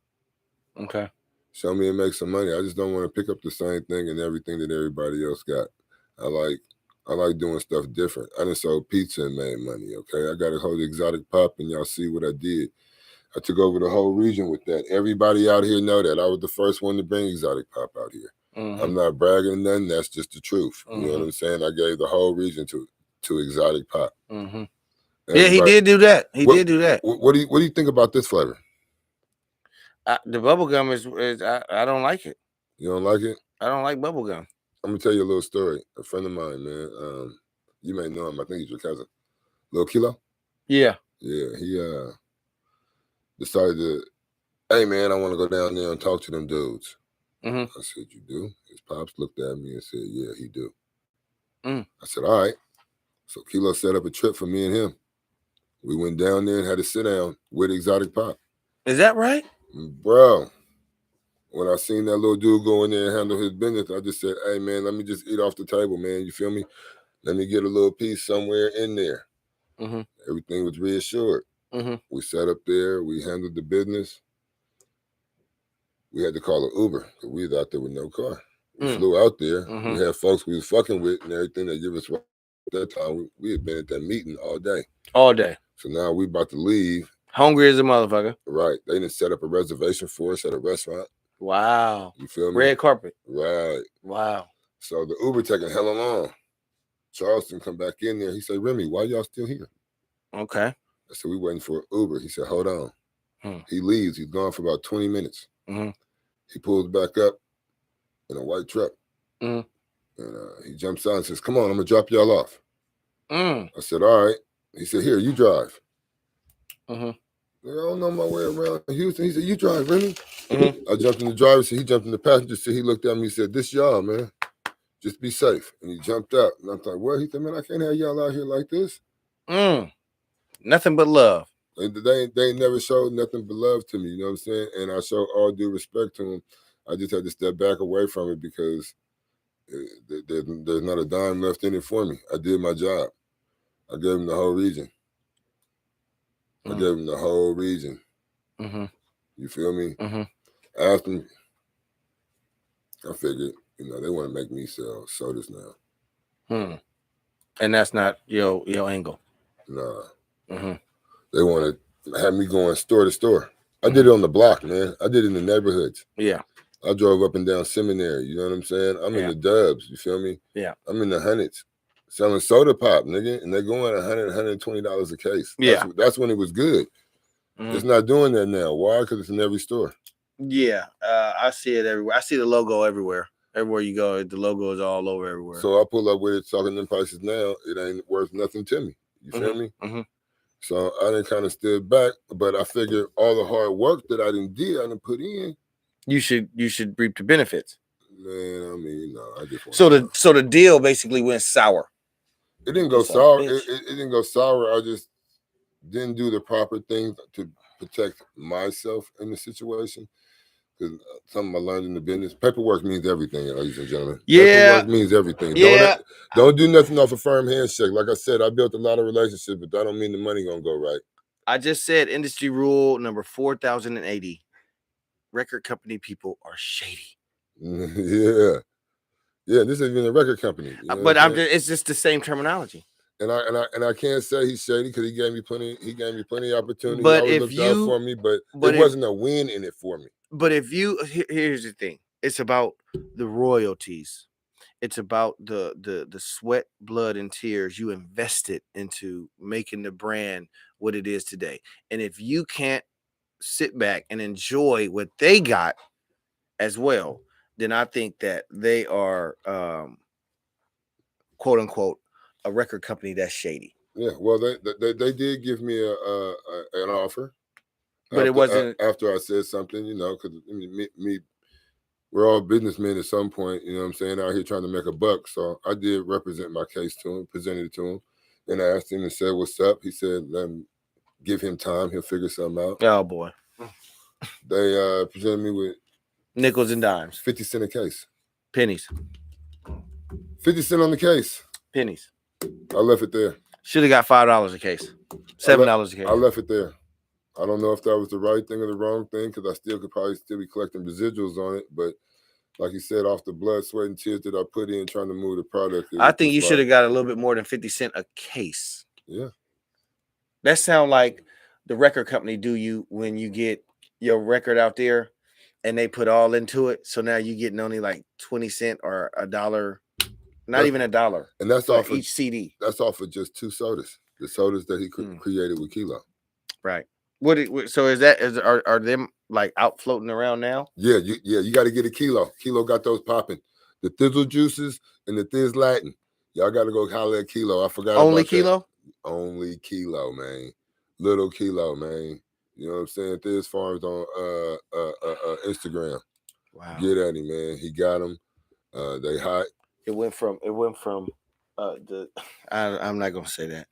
Okay. Show me and make some money. I just don't want to pick up the same thing and everything that everybody else got. I like doing stuff different. I done sold pizza and made money, okay? I got a whole exotic pop, and y'all see what I did. I took over the whole region with that. Everybody out here know that. I was the first one to bring exotic pop out here. Mm-hmm. I'm not bragging or nothing. That's just the truth. Mm-hmm. You know what I'm saying? I gave the whole region to exotic pop. Mm-hmm. Yeah, he did do that. He did do that. What do you think about this flavor? The bubble gum is I don't like it. You don't like it? I don't like bubble gum. I'm gonna tell you a little story. A friend of mine, man. You may know him. I think he's your cousin, Lil Kilo. Yeah. Yeah. He decided to, hey man, I want to go down there and talk to them dudes. Mm-hmm. I said, you do? His pops looked at me and said, yeah, he do. I said, all right. So Kilo set up a trip for me and him. We went down there and had a sit down with exotic pop. Is that right? Bro, when I seen that little dude go in there and handle his business, I just said, hey, man, let me just eat off the table, man. You feel me? Let me get a little piece somewhere in there. Mm-hmm. Everything was reassured. Mm-hmm. We sat up there. We handled the business. We had to call an Uber because we was out there with no car. We flew out there. Mm-hmm. We had folks we was fucking with and everything. They give us at that time. We had been at that meeting all day. All day. So now we about to leave. Hungry as a motherfucker. Right. They didn't set up a reservation for us at a restaurant. Wow. You feel me? Red carpet. Right. Wow. So the Uber taking hella long. Charleston come back in there. He said, Remy, why y'all still here? Okay. I said, we waiting for an Uber. He said, hold on. He leaves. He's gone for about 20 minutes. Mm-hmm. He pulls back up in a white truck. Mm. And he jumps out and says, "Come on, I'm going to drop y'all off." Mm. I said, "All right." He said, "Here, you drive." Mm-hmm. I don't know my way around Houston. He said, "You drive, Remy." Mm-hmm. I jumped in the driver's seat. He jumped in the passenger seat. He looked at me. He said, "This y'all, man. Just be safe." And he jumped out. And I'm like, "What?" He said, "Man, I can't have y'all out here like this." Nothing but love. And they never showed nothing but love to me. You know what I'm saying? And I show all due respect to them. I just had to step back away from it because there's not a dime left in it for me. I did my job. I gave him the whole region. I gave him the whole region. Mm-hmm. You feel me? Mm-hmm. I asked him. I figured, they want to make me sell sodas now. And that's not your angle. Nah. Mm-hmm. They want to have me going store to store. I did it on the block, man. I did it in the neighborhoods. Yeah. I drove up and down Seminary. You know what I'm saying? I'm in the dubs. You feel me? Yeah. I'm in the hundreds. Selling soda pop, nigga. And they're going $100, $120 a case. Yeah. That's when it was good. Mm-hmm. It's not doing that now. Why? Because it's in every store. Yeah. I see it everywhere. I see the logo everywhere. Everywhere you go, the logo is all over everywhere. So I pull up with it, talking them prices now. It ain't worth nothing to me. You feel me? Mm-hmm. So I didn't kind of stood back, but I figured all the hard work that I didn't put in. You should reap the benefits. Man, I mean, no, I just want so the deal basically went sour. It didn't go sour. It didn't go sour. I just didn't do the proper things to protect myself in the situation. Because something I learned in the business, paperwork means everything, ladies and gentlemen. Yeah. Paperwork means everything. Yeah. Don't do nothing off a firm handshake. Like I said, I built a lot of relationships, but that don't mean the money gonna go right. I just said industry rule number 4080. Record company people are shady. Yeah. This isn't even a record company. But it's just the same terminology. And I can't say he's shady because he gave me plenty of opportunities. But he always looked out for me, but it wasn't a win in it for me. But here's the thing. It's about the royalties. It's about the sweat, blood, and tears you invested into making the brand what it is today. And if you can't sit back and enjoy what they got as well, then I think that they are quote unquote a record company that's shady. Yeah, well, they did give me an offer, but it wasn't after I said something, because me, we're all businessmen at some point, what I'm saying, out here trying to make a buck. So I did represent my case to him, presented it to him, and I asked him and said, "What's up?" He said, "Let him give him time; he'll figure something out." Oh boy, they presented me with nickels and dimes, 50 cents a case, pennies, 50 cents on the case, pennies. I left it there. Should have got $5 a case, $7 a case. I left it there. I don't know if that was the right thing or the wrong thing because I could probably be collecting residuals on it. But like you said, off the blood, sweat, and tears that I put in trying to move the product. I think you should have got a little bit more than 50 cents a case. Yeah. That sounds like the record company do you when you get your record out there and they put all into it. So now you're getting only like 20 cents or $1. Not even $1. And that's off each CD. That's off of just 2 sodas. The sodas that he created with Kilo. Right. So are them like out floating around now? Yeah, you got to get a Kilo. Kilo got those popping. The Thizzle juices and the Thizz Latin. Y'all got to go holler at Kilo. I forgot Only about Kilo? That. Only Kilo, man. Little Kilo, man. You know what I'm saying? Thizz Farms on Instagram. Wow. Get at him, man. He got them. They hot. It went from I'm not gonna say that.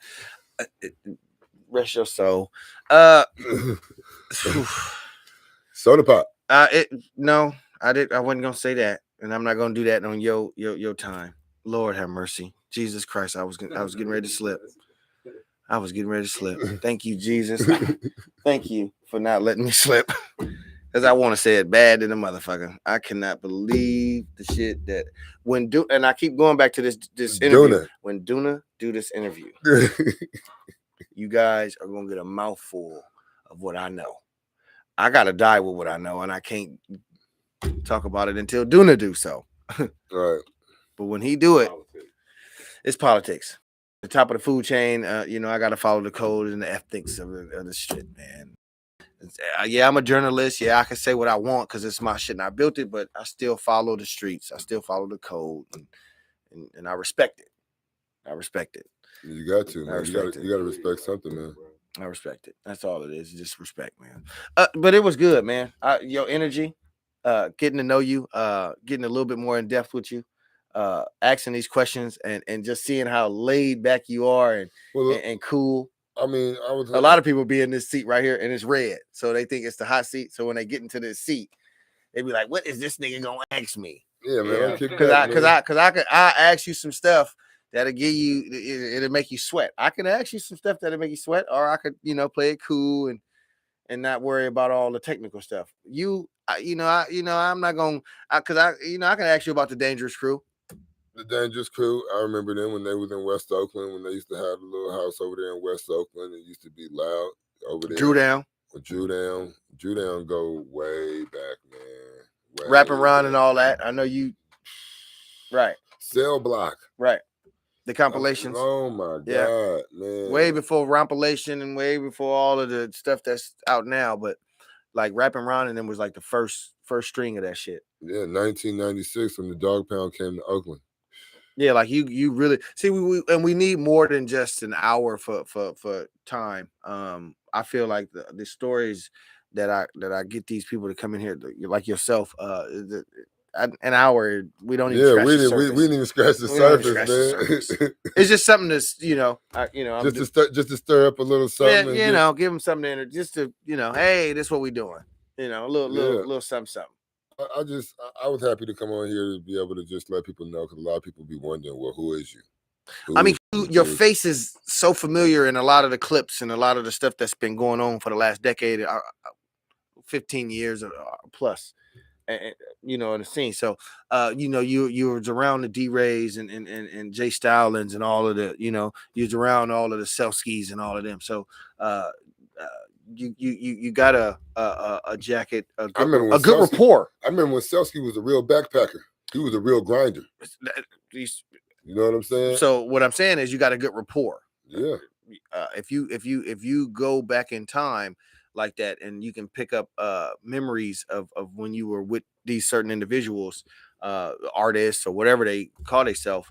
Rest your soul. Soda pop. No, I wasn't gonna say that, and I'm not gonna do that on your time. Lord have mercy, Jesus Christ! I was getting ready to slip. I was getting ready to slip. Thank you, Jesus. Thank you for not letting me slip. Because I want to say it bad to the motherfucker. I cannot believe the shit that and I keep going back to this interview. Duna. When Duna do this interview, you guys are gonna get a mouthful of what I know. I gotta die with what I know, and I can't talk about it until Duna do so. Right. But when he do it, it's politics. The top of the food chain, I gotta follow the code and the ethics of the shit, man. Yeah, I'm a journalist. Yeah, I can say what I want because it's my shit and I built it, but I still follow the streets. I still follow the code, and I respect it. I respect it. You got to, man. You got to respect something, man. I respect it. That's all it is. Just respect, man. But it was good, man. Your energy, getting to know you, getting a little bit more in depth with you, asking these questions, and just seeing how laid back you are and cool. I mean, A lot of people be in this seat right here, and it's red, so they think it's the hot seat. So when they get into this seat, they be like, "What is this nigga gonna ask me?" Yeah, man. Because I ask you some stuff that'll give you, it'll make you sweat. I can ask you some stuff that'll make you sweat, or I could, play it cool and not worry about all the technical stuff. I'm not gonna, I can ask you about the Dangerous Crew. The Dangerous Crew, I remember them when they was in West Oakland, when they used to have a little house over there in West Oakland. It used to be loud over there. Drew Down go way back, man. Rapping Ron and all that. I know you, right. Cell Block. Right. The compilations. Oh my God, man. Way before Rompilation and way before all of the stuff that's out now, but like Rapping Ron and them was like the first string of that shit. Yeah, 1996 when the Dog Pound came to Oakland. Yeah, like you really see we need more than just an hour for time. I feel like the stories that I get these people to come in here like yourself, an hour we don't even scratch the surface. We didn't even scratch the surface, man. It's just something that's just to stir up a little something. Yeah, give them something to enter, just to hey, this is what we doing. A little something. I was happy to come on here to be able to just let people know, because a lot of people be wondering, well, who is you? Your face is so familiar in a lot of the clips and a lot of the stuff that's been going on for the last decade, 15 years or plus, and in the scene. So, you was around the D-Rays and Jay Stylins and all of the, you was around all of the Selskis and all of them. So, you got a jacket, a good rapport. I remember when Selsky was a real backpacker. He was a real grinder. You know what I'm saying? So what I'm saying is you got a good rapport. Yeah. If you go back in time like that, and you can pick up memories of when you were with these certain individuals, artists or whatever they call themselves,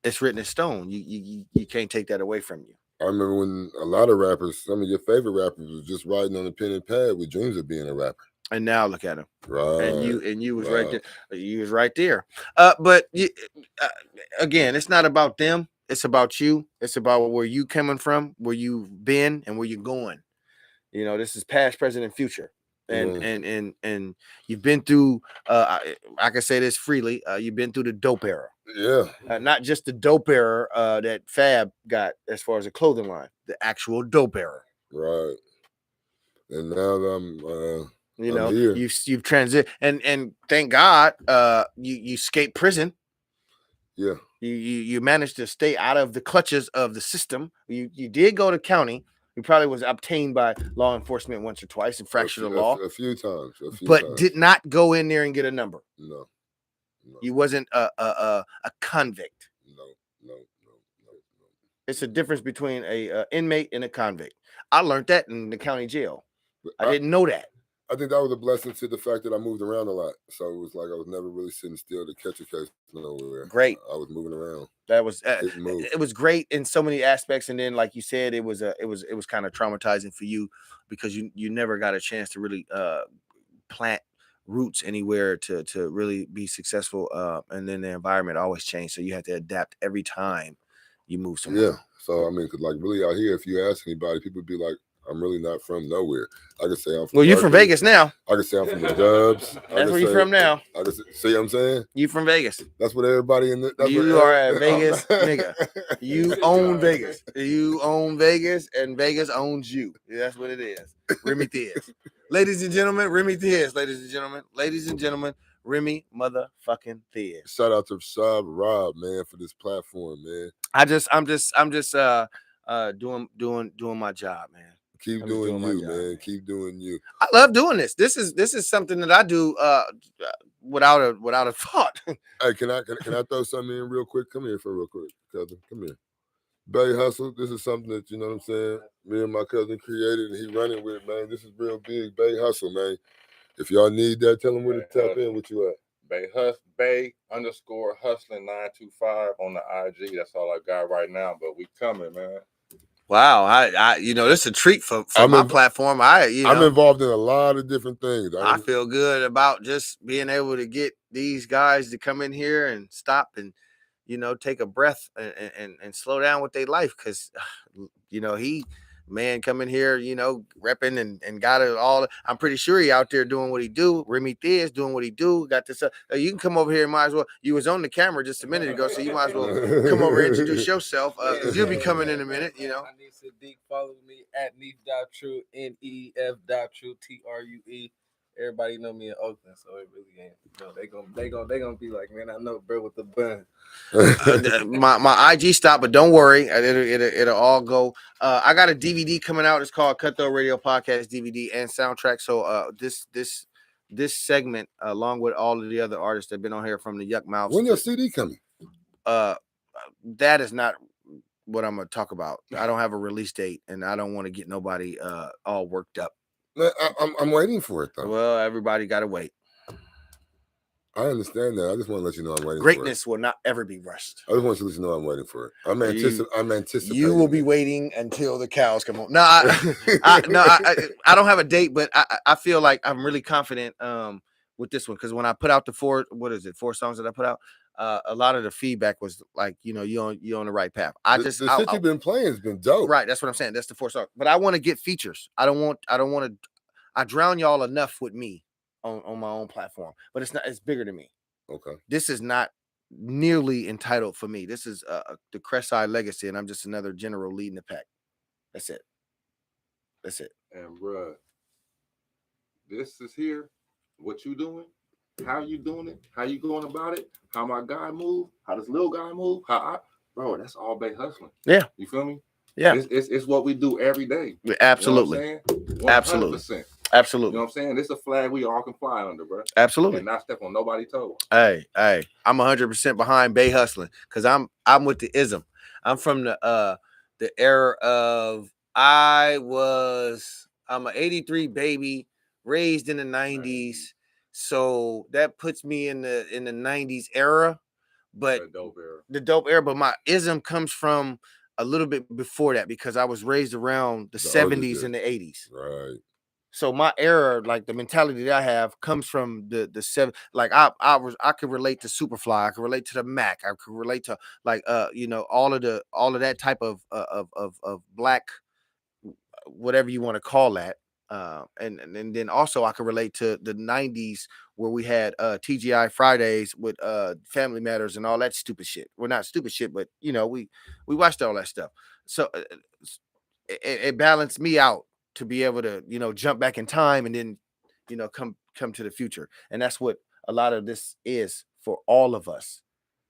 it's written in stone. You can't take that away from you. I remember when a lot of rappers, some of your favorite rappers, was just writing on a pen and pad with dreams of being a rapper. And now look at him. Right. And you was right there. You was right there. But again, it's not about them. It's about you. It's about where you coming from, where you've been, and where you're going. This is past, present, and future. And you've been through. I can say this freely. You've been through the dope era. Yeah. Not just the dope era that Fab got as far as a clothing line. The actual dope era. Right. And now I'm you've transitioned, and thank God you escaped prison. Yeah. You managed to stay out of the clutches of the system. You did go to county. You probably was obtained by law enforcement once or twice and fractured the law a few times. But did not go in there and get a number. No. You wasn't a convict. No. It's a difference between a inmate and a convict. I learned that in the county jail. I didn't know that. I think that was a blessing to the fact that I moved around a lot. So it was like I was never really sitting still to catch a case nowhere. Great. I was moving around. That was it was great in so many aspects. And then, like you said, it was kind of traumatizing for you because you never got a chance to really plant roots anywhere to really be successful. And then the environment always changed, so you had to adapt every time you move somewhere. Yeah. So I mean, cause like really out here, if you ask anybody, people would be like, I'm really not from nowhere. I can say I'm from. Well, you're from Vegas now. I can say I'm from the Dubs. That's where you're from now. I can see what I'm saying? You from Vegas. That's what everybody in the. You are a Vegas nigga. You own Vegas. You own Vegas, and Vegas owns you. That's what it is. Remy Thizz. Ladies and gentlemen, Remy Thizz. Ladies and gentlemen, Remy motherfucking Thizz. Shout out to Saab Rob, man, for this platform, man. I'm just doing my job, man. Keep doing you, man. Keep doing you. I love doing this. This is something that I do without a thought. Hey, can I throw something in real quick? Come here for real quick, cousin. Come here. Bay Hustle. This is something that, you know what I'm saying, me and my cousin created and he running with, man. This is real big. Bay Hustle, man. If y'all need that, tell them where to tap in. What you at? Bay_hustling 925 on the IG. That's all I got right now, but we coming, man. Wow, I this is a treat for my platform. I'm involved in a lot of different things. I feel good about just being able to get these guys to come in here and stop and take a breath and slow down with their life, because he come in here repping and got it all. I'm pretty sure he out there doing what he do. Remy Thizz doing what he do. Got this you can come over here and might as well. You was on the camera just a minute ago, so you might as well come over and introduce yourself, because you'll be coming in a minute. I need Sadiq. Follow me at Neef.True, NEF.True, TRUE. Everybody know me in Oakland, so it really ain't. They gonna be like, man, I know bro with the bun. My IG stopped, but don't worry, it'll all go. I got a DVD coming out. It's called Cutthroat Radio Podcast DVD and soundtrack. So this segment, along with all of the other artists that have been on here from the Yuck Mouths. When your CD coming? That is not what I'm gonna talk about. I don't have a release date, and I don't want to get nobody all worked up. I'm waiting for it though. Well, everybody gotta wait. I understand that. I just want to let you know I'm waiting. Greatness will not ever be rushed. I just want you to let you know I'm waiting for it. I'm anticipating. You will be waiting until the cows come home. No, I don't have a date, but I feel like I'm really confident with this one, because when I put out the four songs that I put out, a lot of the feedback was like, you're on the right path. The shit you've been playing has been dope. Right, that's what I'm saying. That's the 4 songs. But I want to get features. I drown y'all enough with me on my own platform, but it's bigger than me. Okay. This is not nearly entitled for me. This is the Crestside legacy, and I'm just another general leading the pack. That's it. And bruh, this is here. What you doing? How you doing it? How you going about it? How my guy move? How this little guy move? Bro, that's all Bay hustling. Yeah. You feel me? Yeah. It's what we do every day. Absolutely. You know what I'm saying? 100%. Absolutely. You know what I'm saying? This is a flag we all can fly under, bro. Absolutely. And not step on nobody's toes. Hey, I'm 100% behind Bay hustling, because I'm with the ism. I'm from the era of I'm an 83 baby, raised in the 90s. So that puts me in the 90s era, but the dope era. But my ism comes from a little bit before that, because I was raised around the 70s and the 80s. Right. So my era, like the mentality that I have, comes from the 7. Like I could relate to Superfly. I could relate to the Mac. I could relate to all of that type of black, whatever you want to call that. And then also I could relate to the 90s, where we had TGI Fridays with Family Matters and all that stupid shit. Well, not stupid shit, but we watched all that stuff. So it balanced me out to be able to jump back in time and then come to the future. And that's what a lot of this is for all of us,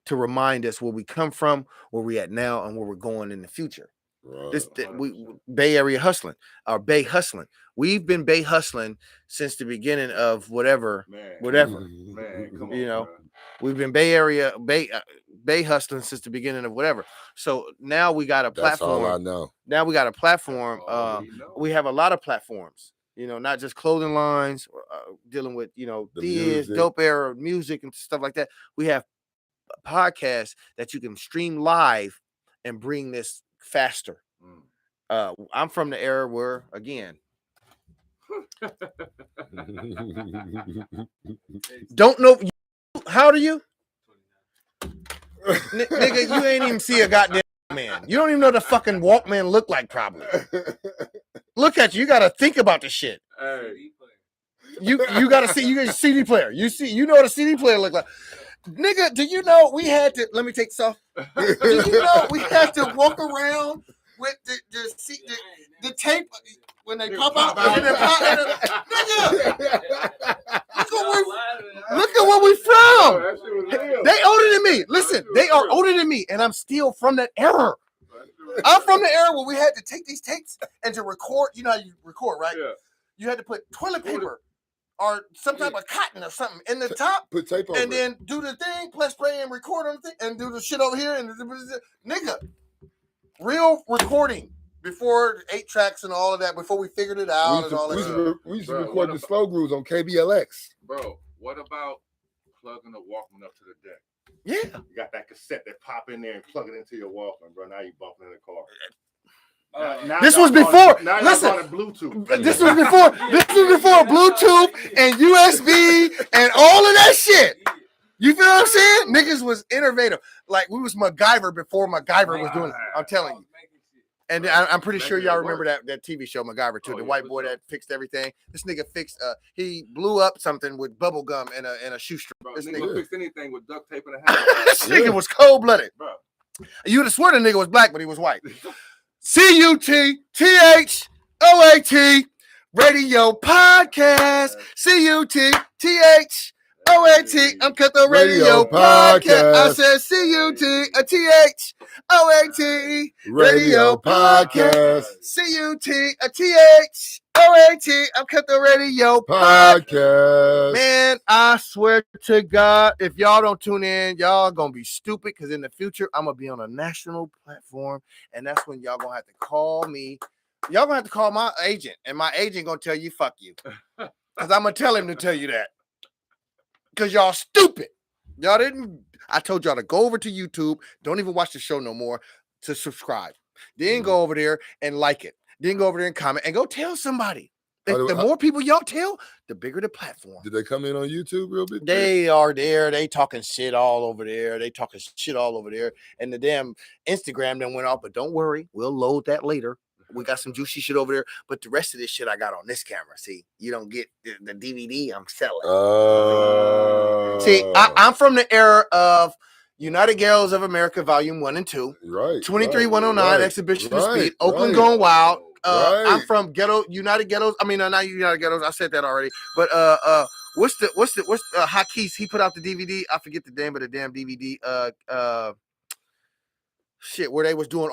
to remind us where we come from, where we at now, and where we're going in the future. Right. We Bay Area hustling, or Bay hustling. We've been Bay hustling since the beginning of whatever. Man, come on, we've been Bay Area Bay hustling since the beginning of whatever. So now we got a platform. That's all I know. Now we got a platform. We have a lot of platforms. Not just clothing lines, dealing with Thizz, dope era music and stuff like that. We have podcasts that you can stream live and bring this faster. I'm from the era where, again, don't know. How old are you? Nigga, you ain't even see a goddamn man. You don't even know the fucking Walkman look like, probably. Look at you. You got to think about the shit. Hey. You got to see. You got a CD player. You know what a CD player look like. Nigga, do you know we had to? Let me take this off. Do you know we had to walk around with the tape when they pop out? Nigga, look at where we from. They older than me. Listen, they are older than me, and I'm still from that era. I'm from the era where we had to take these tapes and to record. You know how you record, right? Yeah. You had to put toilet paper or some type of cotton or something in the top, put tape over and then do the thing, press play and record on the thing, and do the shit over here. And nigga, real recording before 8 tracks and all of that, before we figured it out and all that stuff. We used to Bro, record what the about- slow grooves on KBLX. Bro, what about plugging the Walkman up to the deck? Yeah. You got that cassette that pop in there and plug it into your Walkman, bro. Now you bumping in the car. This y'all was calling before- it- Now y'all listen. calling it Bluetooth. This was before Bluetooth and USB and all of that shit. You feel what I'm saying? Niggas was innovative. Like we was MacGyver before MacGyver was doing it. I'm telling you. And I'm pretty sure y'all remember that TV show MacGyver too. Oh, The yeah, white for boy sure. that fixed everything. This nigga fixed. He blew up something with bubble gum and a shoestring. Bro, This nigga nigga, fix anything with duct tape and a hat. this nigga was cold blooded. Bro. You'd have sworn the nigga was black, but he was white. CUTTHOAT Radio Podcast. CUTTHOAT. I'm Cutthroat Radio Podcast. I said CUTTHOAT Radio Podcast. CUTTHOAT. I'm Cutthroat Radio Podcast. Podcast. Man, I swear to God, if y'all don't tune in, y'all gonna be stupid because in the future, I'm gonna be on a national platform, and that's when y'all gonna have to call me. Y'all gonna have to call my agent, and my agent gonna tell you, fuck you. Because I'm gonna tell him to tell you that. Because y'all stupid. Y'all didn't. I told y'all to go over to YouTube. Don't even watch the show no more to subscribe. Then go over there and like it. Then go over there and comment and go tell somebody. The more people y'all tell, the bigger the platform. Did they come in on YouTube real big? They are there. They talking shit all over there. And the damn Instagram then went off. But don't worry, we'll load that later. We got some juicy shit over there. But the rest of this shit I got on this camera. See, you don't get the DVD I'm selling. See, I'm from the era of United Ghettos of America, Volume 1 and 2. Right. 23109 Exhibition of Speed. Oakland Going Wild. I'm from United Ghettos. I mean, not United Ghettos. I said that already. But what's the Hakees? He put out the DVD. I forget the name of the damn DVD. Shit, where they was doing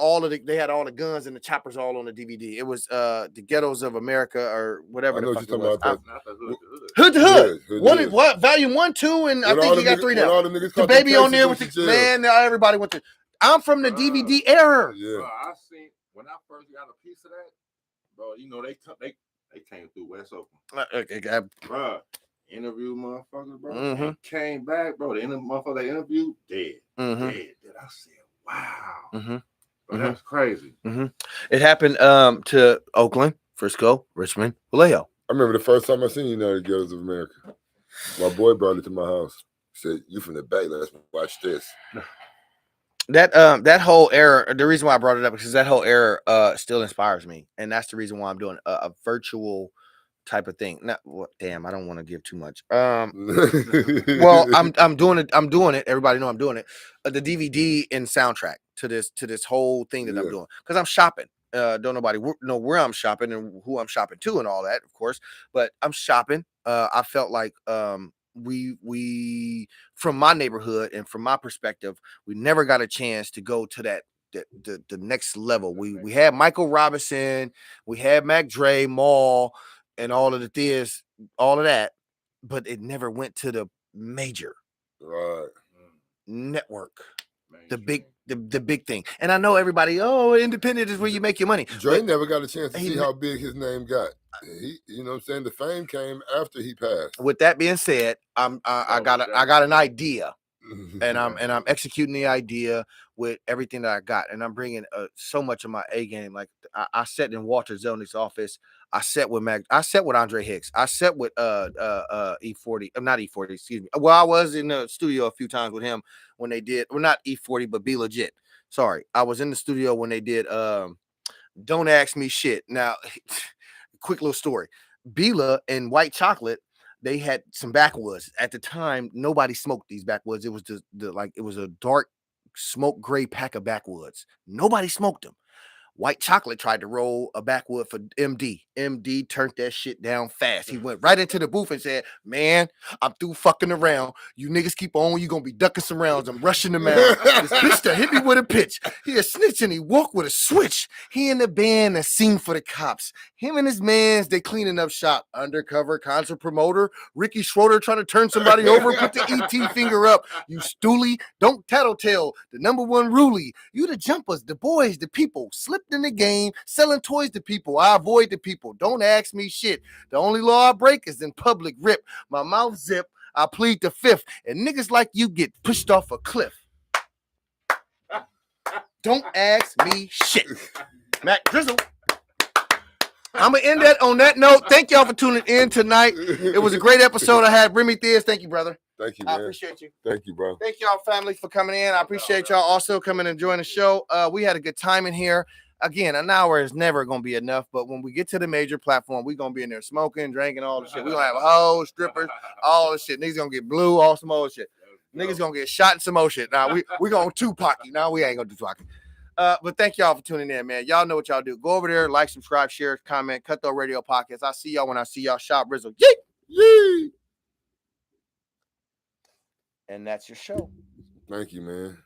they had all the guns and the choppers all on the DVD. It was the Ghettos of America or whatever. I know the what fuck you're it talking was. about. Not the hood. Hood to Hood. Hood One to is what? Volume 1, 2, and I When think all he got them 3 niggas- when now. all them niggas The caught them baby on there with cases the went to jail. man. Now everybody went to. I'm from the DVD era. Yeah. Bro, I seen when I first got a piece of that, bro. You know they came through West Oakland. Bro, interview motherfuckers, bro. Mhm. And came back, bro. The motherfucker they interviewed dead. Mhm. Dead. I said, wow. Mhm. Bro, that's crazy. It happened to Oakland, Frisco, Richmond, Vallejo. I remember the first time I seen United Ghettos of America. My boy brought it to my house. He said, "You from the back? Let's watch this." That whole era. The reason why I brought it up is because that whole era still inspires me, and that's the reason why I'm doing a virtual type of thing. Now, damn, I don't want to give too much. Well, I'm doing it. Everybody know I'm doing it. The DVD and soundtrack to this whole thing that I'm doing because I'm shopping. Don't nobody know where I'm shopping and who I'm shopping to and all that, of course. But I'm shopping. I felt like we from my neighborhood and from my perspective, we never got a chance to go to the next level. We had Michael Robinson, we had Mac Dre, Maul, and all of the Thizz, all of that, but it never went to the major network, the big thing. And I know everybody, independent is where you make your money. Dre never got a chance to see how big his name got. You know what I'm saying? The fame came after he passed. With that being said, I got an idea, and I'm executing the idea with everything that I got, and I'm bringing so much of my A game. Like I sat in Walter Zelnick's office. I sat with Andre Hicks. I sat with E40. Not E40. Excuse me. Well, I was in the studio a few times with him when they did. Well, not E40, but Be Legit. Sorry, I was in the studio when they did. Don't Ask Me Shit. Now, quick little story. Bila and White Chocolate, they had some backwoods. At the time, nobody smoked these backwoods. It was it was a dark smoke gray pack of backwoods. Nobody smoked them. White Chocolate tried to roll a backwood for MD. MD turned that shit down fast. He went right into the booth and said, man, I'm through fucking around. You niggas keep on, you gonna be ducking some rounds. I'm rushing them out. This bitch that hit me with a pitch. He a snitch and he walk with a switch. He in the band that sing for the cops. Him and his mans, they cleaning up shop. Undercover concert promoter. Ricky Schroeder trying to turn somebody over. Put the ET finger up. You stoolie. Don't tattletale. The number one rulie. You the jumpers, the boys, the people. Slipped in the game. Selling toys to people. I avoid the people. Don't ask me shit. The only law I break is in public rip. My mouth zip. I plead the fifth. And niggas like you get pushed off a cliff. Don't ask me shit. Matt Drizzle. I'm going to end that on that note. Thank y'all for tuning in tonight. It was a great episode. I had Remy Thizz. Thank you, brother. Thank you, I man. appreciate you. Thank you, bro. Thank y'all, family, for coming in. I appreciate y'all also coming and joining the show. We had a good time in here. Again, an hour is never going to be enough, but when we get to the major platform, we're going to be in there smoking, drinking, all the shit. We're going to have hoes, strippers, all the shit. Niggas going to get blue, all some old shit. Niggas going to get shot and some old shit. Now, we going to Tupac. Now, we ain't going to do Tupac. But thank y'all for tuning in, man. Y'all know what y'all do. Go over there, like, subscribe, share, comment, Cutthroat Radio Podcast. I'll see y'all when I see y'all. Shop Rizzle. Yee! Yee! And that's your show. Thank you, man.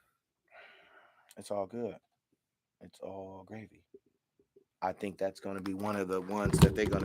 It's all good. It's all gravy. I think that's going to be one of the ones that they're going to